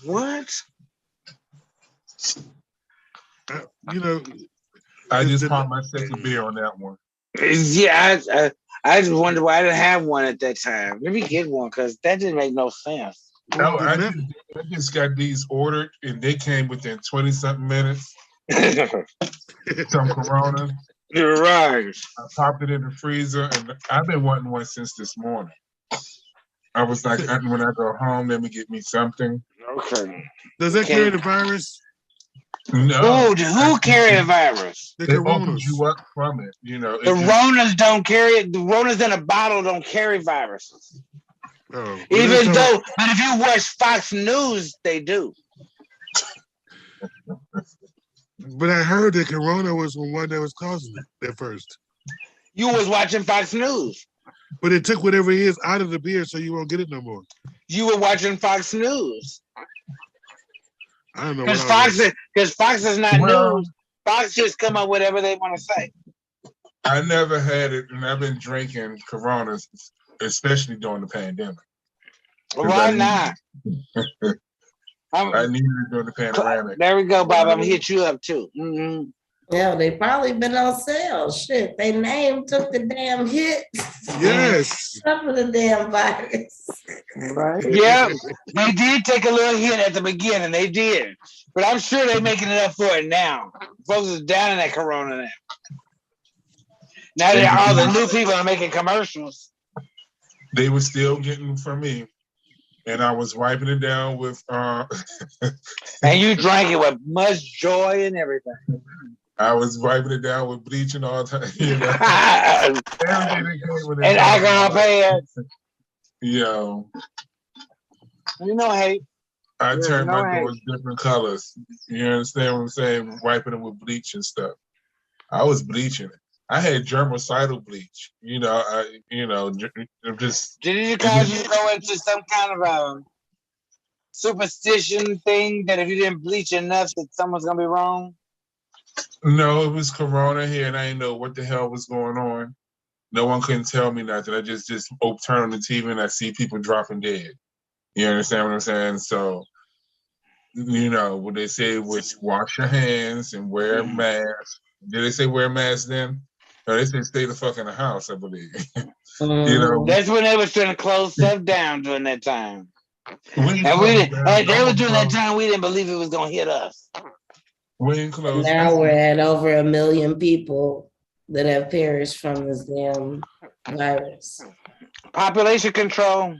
What? You know, I just popped my second beer on that one. Yeah, I just wonder why I didn't have one at that time. Let me get one because that didn't make no sense. No, I just got these ordered and they came within 20-something minutes. Some Corona. You're right. I popped it in the freezer and I've been wanting one since this morning. I was like, when I go home, let me get me something. Okay. Does that carry the virus? No. Who carry the virus? The It opens you up from it, you know. The Ronas don't carry it. The Ronas in a bottle don't carry viruses. Oh, Even though, but if you watch Fox News, they do. But I heard that Corona was the one that was causing it at first. You was watching Fox News. But it took whatever it is out of the beer so you won't get it no more. You were watching Fox News. I don't know. Because Fox is not news. Fox just come up with whatever they want to say. I never had it, and I've been drinking Coronas, especially during the pandemic. Why not? I needed it during the pandemic. There we go, Bob. I'm gonna hit you up too. Mm-hmm. Yeah, they probably been on sale. Shit, they name took the damn hit. Yes. Some of the damn virus. Right. Yeah, they did take a little hit at the beginning. They did, but I'm sure they're making it up for it now. Folks is down in that Corona now. Now that all the new people are making commercials. They were still getting from me, and I was wiping it down with. And you drank it with much joy and everything. I was wiping it down with bleach and all that. You know? And alcohol pads. Yo. You know, hey. I turned my doors different colors. You understand what I'm saying? Wiping them with bleach and stuff. I was bleaching it. I had germicidal bleach. You know, just. Did it cause you to go into some kind of superstition thing that if you didn't bleach enough that someone's gonna be wrong? No, it was Corona here, and I didn't know what the hell was going on. No one couldn't tell me nothing. I just turn on the TV and I see people dropping dead. You understand what I'm saying? So, you know, what they say was wash your hands and wear a mask. Did they say wear a mask then? No, they said stay the fuck in the house, I believe. You know, that's when they was trying to close stuff down during that time. They were doing that time. We didn't believe it was gonna hit us. Now we're at over 1 million people that have perished from this damn virus. Population control.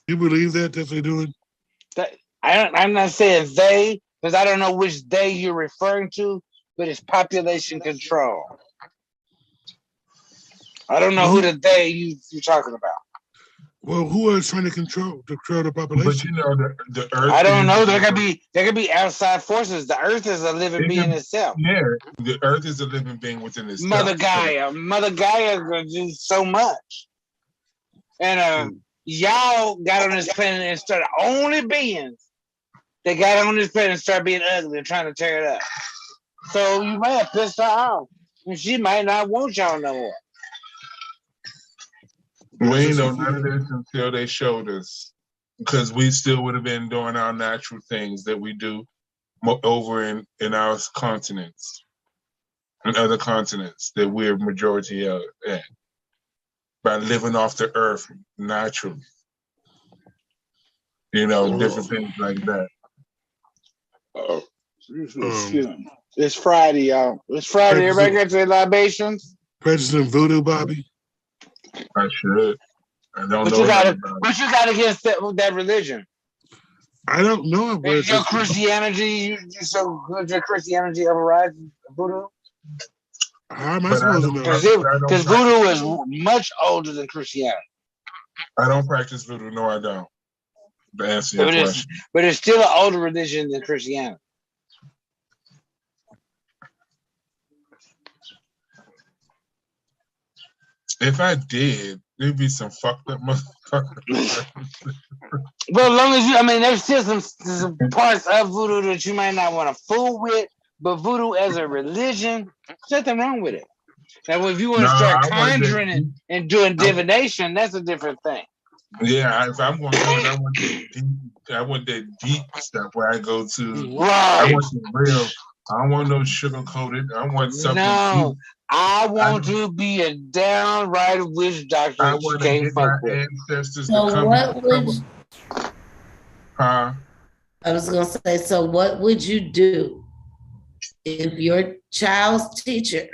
You believe that? That's what they're doing? I'm not saying they, because I don't know which they you're referring to, but it's population control. I don't know who the they you're talking about. Well, who is trying to control the population? But you know, the Earth. I don't know. There could be outside forces. The Earth is a living being itself. Yeah, the Earth is a living being within itself. Mother Gaia do so much, and y'all got on this planet and started only beings that got on this planet and started being ugly and trying to tear it up. So you may have pissed her off, and she might not want y'all no more. We ain't know none of this until they showed us, because we still would have been doing our natural things that we do over in our continents and other continents that we're majority of at, by living off the earth naturally. You know, different things like that. Excuse me. It's Friday, y'all. It's Friday. Everybody got their libations? President Voodoo, Bobby? I should. I don't know. What you got against that religion? I don't know. Is your Christianity, your Christianity overrides voodoo? How am I supposed to know? Because voodoo is much older than Christianity. I don't practice voodoo. No, I don't. to answer your question. But it's still an older religion than Christianity. If I did, there'd be some fucked up motherfuckers. Well, as long as you, I mean, there's still some parts of voodoo that you might not want to fool with, but voodoo as a religion, there's nothing wrong with it. Now, if you want to start conjuring and doing divination, that's a different thing. Yeah, if I'm going to do it, I want that deep stuff where I go to. Right. I want some real. I don't want no sugar coated. I want something. No, deep. I want to be a downright witch doctor. I want to get my ancestors to come. What would? Huh? I was gonna say. So, what would you do if your child's teacher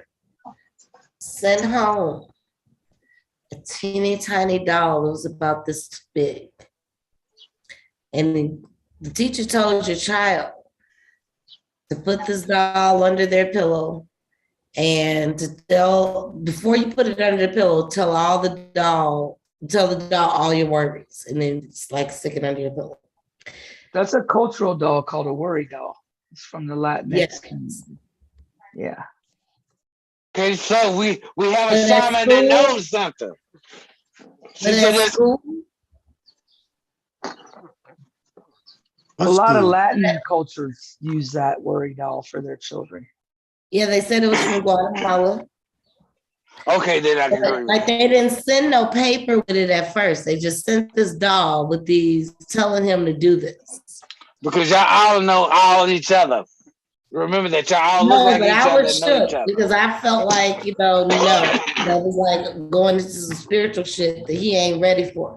sent home a teeny tiny doll that was about this big, and the teacher told your child to put this doll under their pillow and to tell, before you put it under the pillow, tell the doll all your worries, and then it's like stick it under your pillow. That's a cultural doll called a worry doll. It's from the Latinx community. Yeah. Okay, so we have a shaman that knows something. A lot of Latin cultures use that worry doll for their children. Yeah, they said it was from Guatemala. Okay, then I can agree. Like they didn't send no paper with it at first. They just sent this doll with these telling him to do this. Because y'all all know all each other. Remember that y'all all look like each other. I was shook because I felt like, no, that was like going into some spiritual shit that he ain't ready for.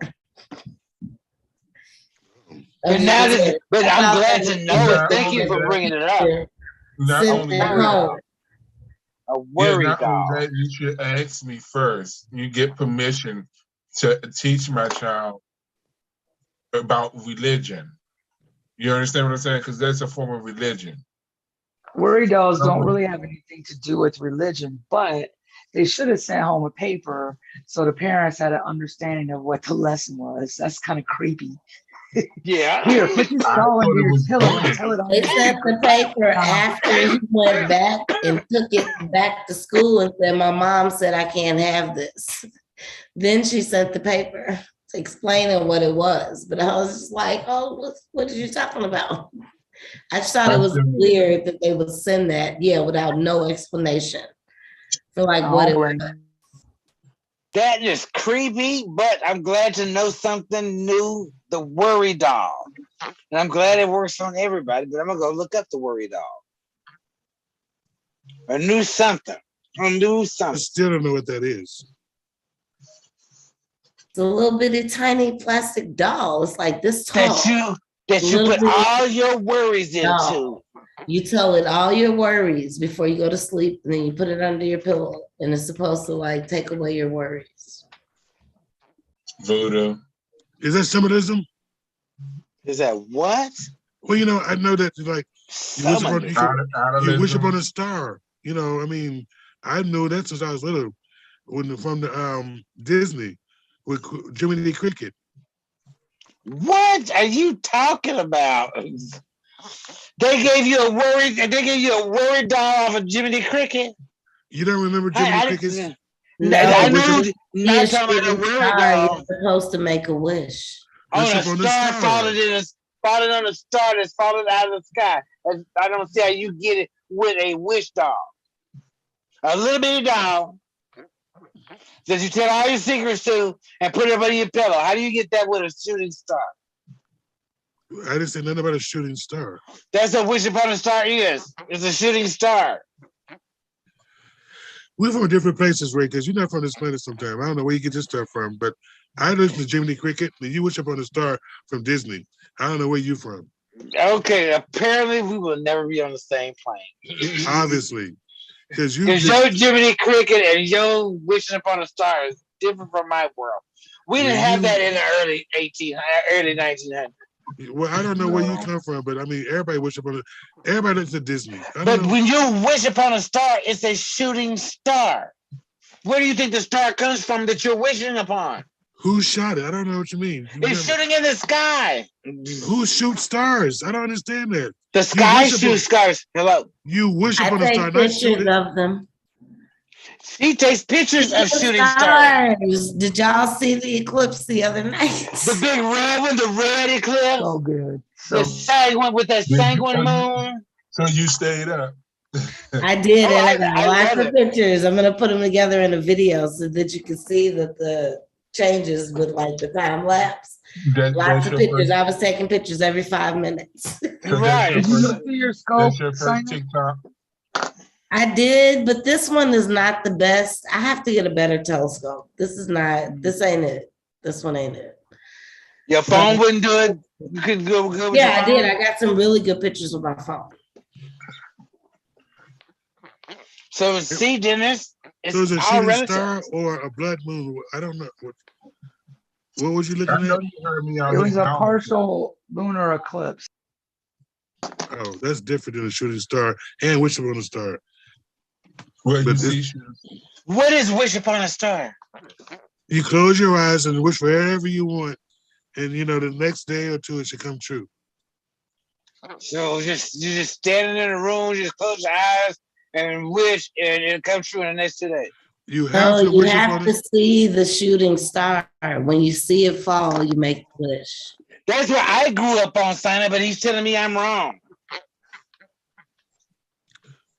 But I'm glad to know it. Thank you for bringing it up. Not only that, a worry doll. That, you should ask me first. You get permission to teach my child about religion. You understand what I'm saying? Because that's a form of religion. Worry dolls don't really have anything to do with religion, but they should have sent home a paper so the parents had an understanding of what the lesson was. That's kind of creepy. Yeah. Here, put this doll under your pillow and tell it on. They sent the paper after he went back and took it back to school and said, my mom said I can't have this. Then she sent the paper explaining what it was. But I was just like, oh, what are you talking about? I just thought it was weird that they would send that, without no explanation for what it was. That is creepy, but I'm glad to know something new. The worry doll. And I'm glad it works on everybody, but I'm going to go look up the worry doll. I knew something. I still don't know what that is. It's a little bitty tiny plastic doll. It's like this tall. That you put all your worries into. You tell it all your worries before you go to sleep, and then you put it under your pillow, and it's supposed to take away your worries. Voodoo. Is that shamanism? Is that what? Well, I know that you wish upon a star. I mean, I know that since I was little, from the Disney with Jiminy Cricket. What are you talking about? They gave you a worry doll off of Jiminy Cricket. You don't remember Jiminy Cricket? No, I knew not talking about a worry doll. You're supposed to make a wish. On a star falling on a star that's falling out of the sky. I don't see how you get it with a wish doll. A little bitty doll that you tell all your secrets to and put it under your pillow. How do you get that with a shooting star? I didn't say nothing about a shooting star. That's what Wish Upon a Star is. It's a shooting star. We're from different places, Ray, because you're not from this planet sometime. I don't know where you get this stuff from, but I listen to Jiminy Cricket, and you Wish Upon a Star from Disney. I don't know where you're from. Okay, apparently we will never be on the same plane. Obviously. Because your Jiminy Cricket and your Wishing Upon a Star is different from my world. We didn't have that in the early 1900s. Well, I don't know where you come from, but I mean, everybody wish upon everybody looks at Disney. But when you wish upon a star, it's a shooting star. Where do you think the star comes from that you're wishing upon? Who shot it? I don't know what you mean. It's shooting in the sky. Who shoots stars? I don't understand that. The sky shoots stars. Hello. You wish upon a star, I take not shoot pictures it. of them. She takes pictures of shooting stars. Did y'all see the eclipse the other night? The big red one, the red eclipse. So good. The sanguine with that sanguine moon. So you stayed up. I did, and I got lots love of pictures. I'm gonna put them together in a video so that you can see that the changes with like the time lapse. Lots of pictures. I was taking pictures every 5 minutes. Right. Did you look through your scope? That's your first TikTok. I did, but this one is not the best. I have to get a better telescope. This ain't it. This one ain't it. Your phone wouldn't do it. You could go with Yeah, I did. I got some really good pictures with my phone. So see, Dennis, So is it a shooting star or a blood moon? I don't know. What was you looking at? You heard me out It was here. a partial lunar eclipse. Oh, that's different than a shooting star and wish upon a star. Well, But what is wish upon a star? You close your eyes and wish for whatever you want, and the next day or two it should come true. So you're just standing in a room, just close your eyes and wish, and it comes true in the next 2 days. You have to you wish have upon to it. see the shooting star. When you see it fall, you make a wish. That's where I grew up on Santa, but he's telling me I'm wrong.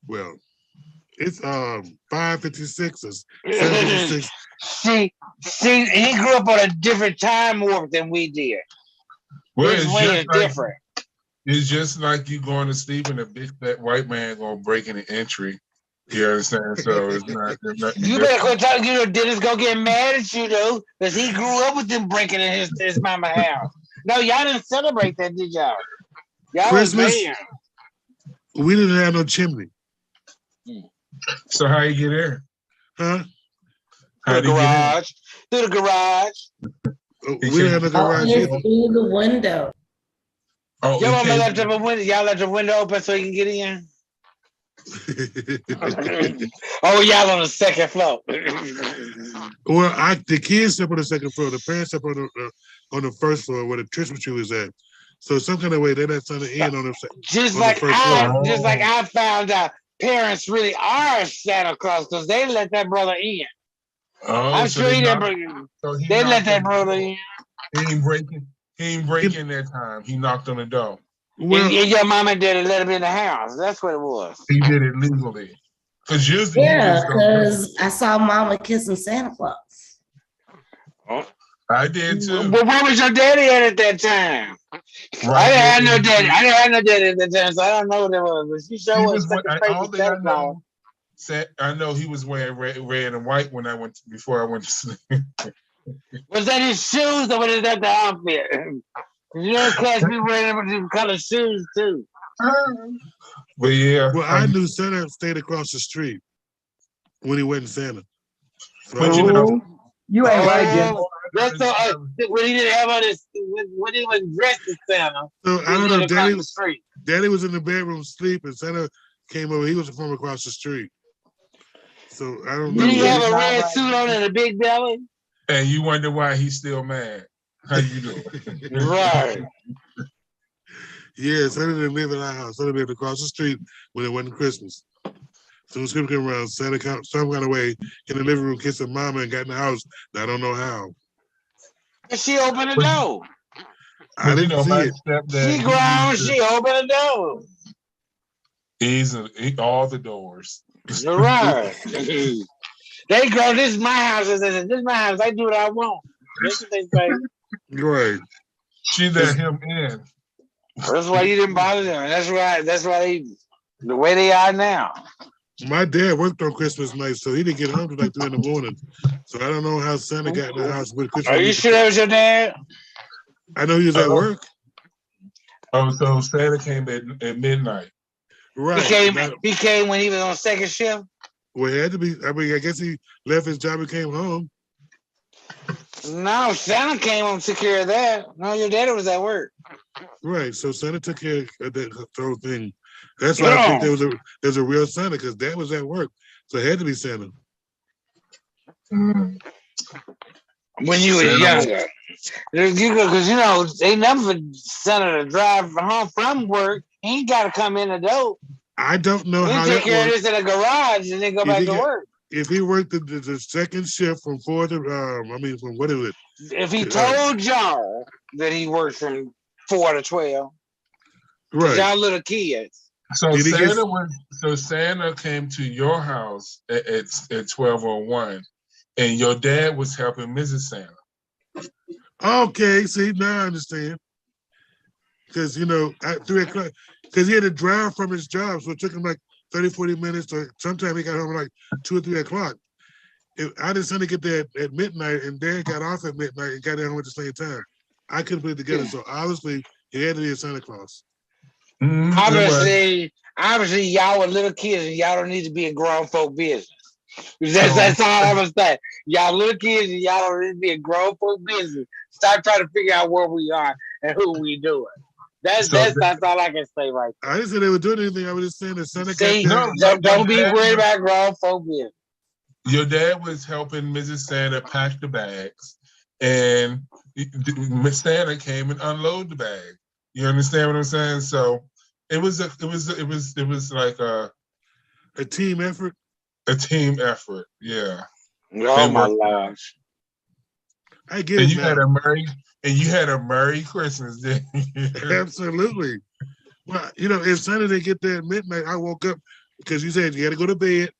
Well, it's 5:56 or 7:56. See, he grew up on a different time warp than we did. Well, His way is different. It's just like you going to sleep and a big fat white man gonna break in the entry. You understand? So it's not. You better quit talking. Dennis go get mad at you though, because he grew up with them breaking in his mama house. No, y'all didn't celebrate that, did y'all? Y'all Christmas, was there. We didn't have no chimney. So how you get there? Huh? Through the garage. Through the garage. We didn't have no garage either. Through the window. Oh, Your mama left up a window. Y'all left the window open so you can get in. Oh, y'all on the second floor. Well, the kids slept on the second floor. The parents slept on the first floor where the Christmas tree was at. So some kind of way they let Santa in on the just on like the first floor. just like I found out, parents really are Santa Claus because they let that brother in. Oh, I'm so sure he knocked, didn't. so They let that brother in. He ain't breaking that time. He knocked on the door. Well, and your mama and daddy let him in the house. That's what it was. He did it legally. Because I saw Mama kissing Santa Claus. Oh, I did too. But where was your daddy at that time? Right, I didn't have no daddy. I didn't have no daddy at that time, so I don't know what it was. But she sure was second page Santa Claus. I know he was wearing red and white when before I went to sleep. Was that his shoes or was that the outfit? You know, class people wearing different color shoes too. But yeah. Well, I knew Santa stayed across the street when he wasn't Santa. So but you ain't right, Jim. That's so, when he didn't have on his, when he was dressed as Santa. So I don't know. Daddy was in the bedroom asleep, and Santa came over. He was from across the street. So I don't know. Did he have a red suit on and a big belly? And you wonder why he's still mad. How you doing? Right. Yeah, Santa didn't live in our house. Santa lived across the street when it wasn't Christmas. So when Christmas came around, Santa some kind of way in the living room kissed her mama and got in the house. I don't know how. And she opened the door. I didn't see it. She ground. She opened the door. Easily, all the doors. You're right. They go, this is my house. This is my house. I do what I want. That's what they say. Right. She let him in. That's why you didn't bother them. That's right. That's why the way they are now. My dad worked on Christmas night, so he didn't get home till like 3 a.m. So I don't know how Santa got in the house with Christmas. Are you sure that was your dad? I know he was at work. Oh, so Santa came at midnight. Right. He came when he was on second shift? Well, he had to be. I mean, I guess he left his job and came home. No, Santa came home and took care of that. No, your daddy was at work. Right. So Santa took care of that whole thing. That's why I think there's a real Santa, because Dad was at work. So it had to be Santa. When you were younger. Because they never sent her to drive home from work. He got to come in the door. I don't know He how take that care works. of this in the garage and then go back to work. If he worked the second shift from 4 to from what is it? If he told y'all that he worked from 4 to 12, right? Y'all little kids. So Santa came to your house at 12:01, and your dad was helping Mrs. Santa. Okay, see, now I understand. Because, at 3 o'clock, because he had to drive from his job, so it took him like 30, 40 minutes, or sometimes he got home like 2 or 3 o'clock. I just had to get there at midnight, and Dad got off at midnight and got there home at the same time. I couldn't put it together, so obviously he had to be a Santa Claus. Obviously, y'all were little kids, and y'all don't need to be in grown folk business. That's all I was saying. Y'all little kids, and y'all don't need to be in grown folk business. Stop trying to figure out where we are and who we doing. That's all I can say right there. I didn't say they were doing anything. I was just saying that Santa don't be worried about grown folk business. Your dad was helping Mrs. Santa pack the bags, and Miss Santa came and unloaded the bag. You understand what I'm saying? So it was like a team effort. A team effort, yeah. Oh my gosh! I get it. You had a Merry Christmas, didn't you? Absolutely. Well, if Santa didn't get there at midnight, I woke up because you said you had to go to bed.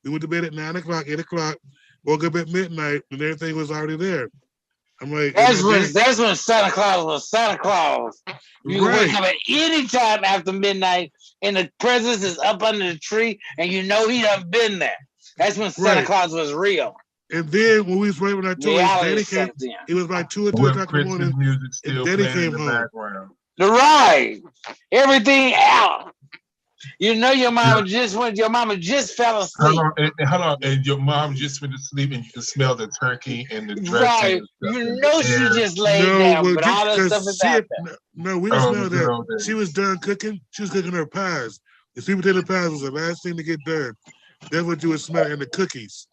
We went to bed at 9 o'clock, 8 o'clock. Woke up at midnight, and everything was already there. I'm like, that's when Santa Claus was Santa Claus. You right. wake up at any time after midnight, and the presents is up under the tree, and he done been there. That's when Santa Claus was real. And then when I told his daddy came, it was like 2 or 3 o'clock in the morning. Music still and daddy came home. Background. Right, everything out. Your mama just fell asleep. Hold on, and your mom just went to sleep, and you can smell the turkey and the Right, dressing. she just laid down, but all that stuff is out there. No, we didn't smell that. She was done cooking. She was cooking her pies. The sweet potato pies was the last thing to get done. That's what you would smell, and the cookies.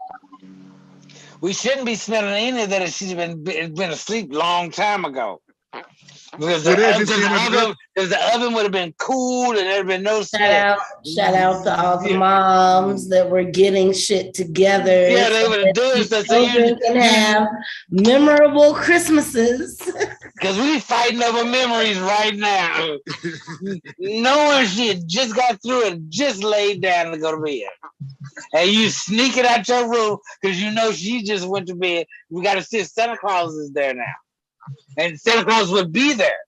We shouldn't be smelling any of that if she's been asleep long time ago. Because the oven would have been cool and there'd been no smell. Shout out to all the moms that were getting shit together. Yeah, they would do it so children can have memorable Christmases. Because we fighting over memories right now. Knowing she just got through it, just laid down to go to bed. And you sneak it out your room because she just went to bed. We got to see if Santa Claus is there now. And Santa Claus would be there.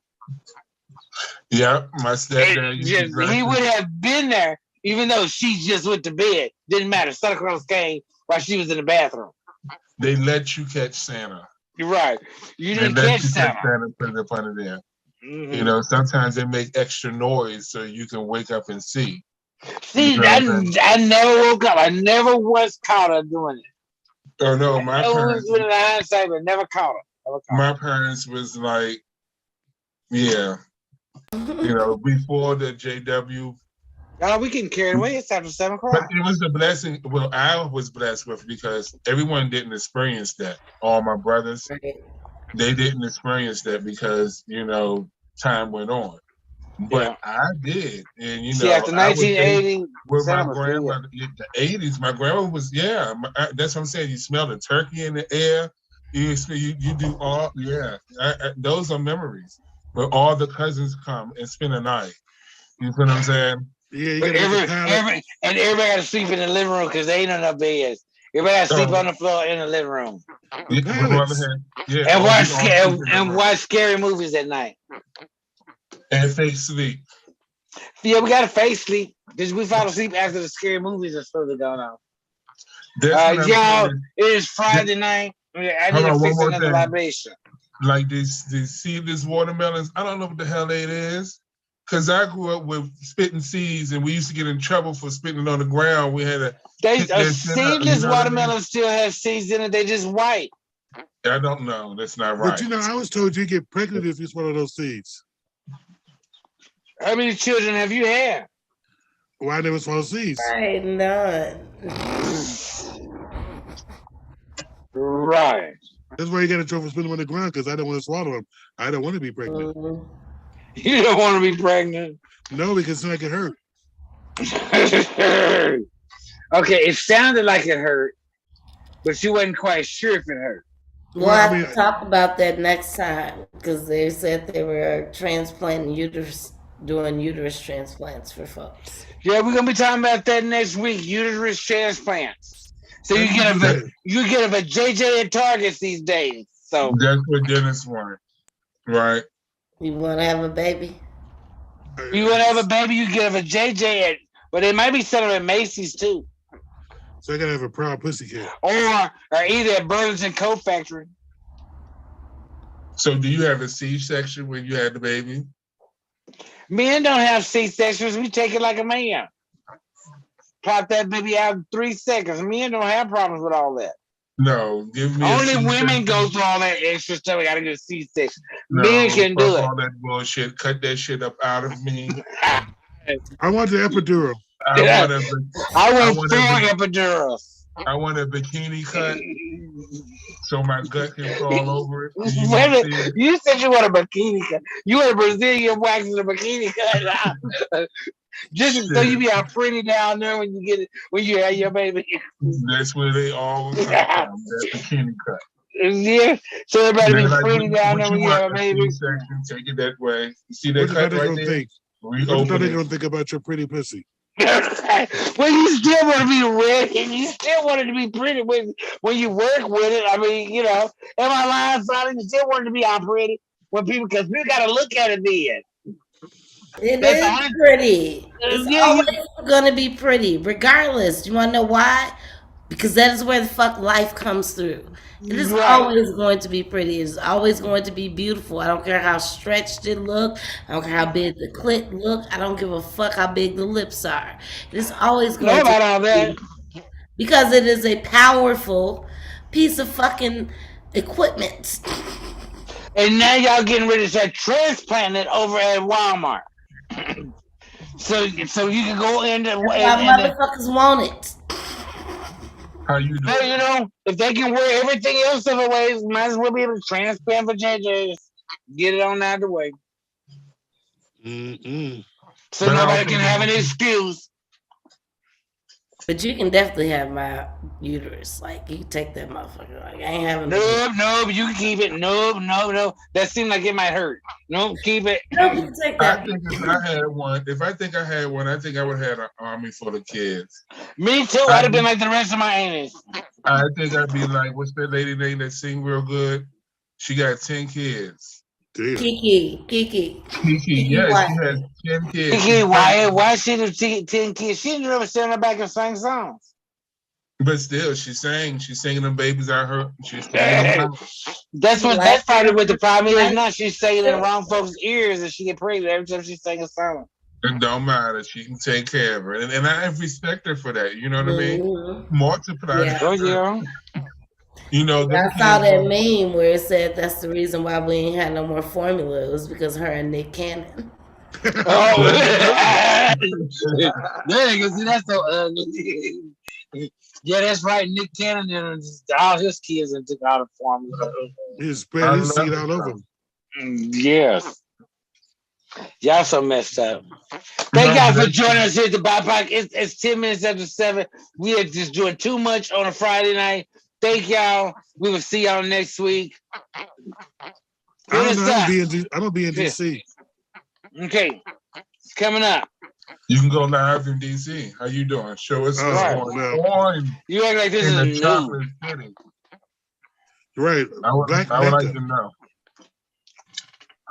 Yeah, my stepdad. He would have been there, even though she just went to bed. Didn't matter. Santa Claus came while she was in the bathroom. They let you catch Santa. You're right. You didn't catch Santa. Put it up under there. Mm-hmm. Sometimes they make extra noise so you can wake up and see. See, I never woke up. I never was caught her doing it. Oh no, my parents. With an hindsight, but never caught her. My parents was like, yeah, before the JW. Oh, we can carry it away. It's after 7 o'clock. But it was a blessing. Well, I was blessed with because everyone didn't experience that. All my brothers, they didn't experience that because time went on. But I did, and see, after 1980, with my grandmother, the 80s, my grandma was that's what I'm saying. You smell the turkey in the air. You do all those are memories. Where all the cousins come and spend a night. You know what I'm saying? Yeah, you everybody got to sleep in the living room because they ain't enough beds. Everybody got to sleep on the floor in the living room. And watch scary movies at night. And fake sleep. Yeah, we got to fake sleep because we fall asleep after the scary movies are supposed to go on. Y'all, it is Friday night. I need to fix another libation. Like these seedless watermelons, I don't know what the hell it is. Because I grew up with spitting seeds, and we used to get in trouble for spitting on the ground. We had seedless watermelons still have seeds in it. They just white. I don't know. That's not right. But I was told you get pregnant if you swallow those seeds. How many children have you had? Well, I never swallow seeds. Right, none. Right. That's why you got to try to spin them on the ground because I don't want to swallow them. I don't want to be pregnant. You don't want to be pregnant. No, because then I get hurt. Okay, it sounded like it hurt, but you wasn't quite sure if it hurt. We'll have to talk about that next time because they said they were transplanting uterus, doing uterus transplants for folks. Yeah, we're gonna be talking about that next week. Uterus transplants. So you get a JJ at Targets these days. So that's what Dennis wanted, right? You want to have a baby? You want to have a baby? You get a JJ at, but they might be selling at Macy's too. So I gotta have a proud pussycat. Or either at Burlington Coat Factory. So do you have a C-section when you had the baby? Men don't have C-sections. We take it like a man. Pop that baby out in 3 seconds. Men don't have problems with all that. No, give me. Only women go through all that extra stuff. We gotta get a C-section. Men can do it. All that bullshit. Cut that shit up out of me. I want the epidural. I want 4 epidurals. I want a bikini cut so my gut can fall over it. You said you want a bikini cut. You want a Brazilian wax and a bikini cut. Just so you be all pretty down there when you get it, when you have your baby. That's where they all come from. That bikini cut. Yeah, so everybody be pretty down there when you have a baby. Take it that way. You see that cut right there? What are they gonna think about your pretty pussy? Well, you still want to be ready, and you still want it to be pretty when you work with it. I mean, you know, am I lying, Sonny? You still want it to be all pretty when because people got to look at it then. It is pretty. It's always going to be pretty, regardless. You want to know why? Because that is where the fuck life comes through. It is always going to be pretty. It's always going to be beautiful. I don't care how stretched it looks. I don't care how big the clit looks. I don't give a fuck how big the lips are. It is always going to be all that. Because it is a powerful piece of fucking equipment. And now y'all getting ready to start transplanting it over at Walmart. so you can go in and motherfuckers want it. How you doing? So, you know, if they can wear everything else of the ways, might as well be able to transplant for JJs. Get it on out of the way. So but nobody can have an excuse. But you can definitely have my uterus. Like, you take that motherfucker. Like, I ain't having No, you can keep it. No. That seemed like it might hurt. No, keep it. No, you can take that. I think if I had one, I think I would have had an army for the kids. Me too. I'd have been like the rest of my anus. I think I'd be like, what's that lady name that sing real good? She got 10 kids. Damn. Kiki. Yes, she has 10 kids. Kiki, why she do 10 kids? She never stand up back and sing songs. But still, she's singing them babies out her. That's probably what the problem is now. She's singing in the wrong folks' ears and she get pregnant every time she's singing a song. It don't matter. She can take care of her. And I respect her for that. You know what I mean? Multiply. Yeah. You know, I saw that meme where it said that's the reason why we ain't had no more formula. It was because her and Nick Cannon. Oh, yeah, because that's so ugly. Yeah, that's right. Nick Cannon and all his kids and took out of formula. He spread his seed all over. Yes. Y'all so messed up. Thank y'all for joining us here at the BIPOC. It's 10 minutes after 7. We are just doing too much on a Friday night. Thank y'all. We will see y'all next week. I'm gonna be in DC. Okay. It's coming up. You can go live in DC. How you doing? Show us on. You act like this is a chocolate city. Right. I would like to know.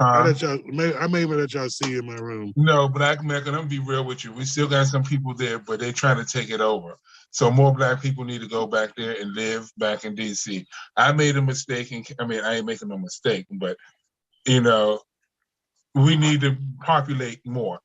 I may even let y'all see in my room. No, Black Mecca, I'm gonna be real with you. We still got some people there, but they're trying to take it over. So more Black people need to go back there and live back in DC. I made a mistake, I ain't making no mistake, but you know, we need to populate more.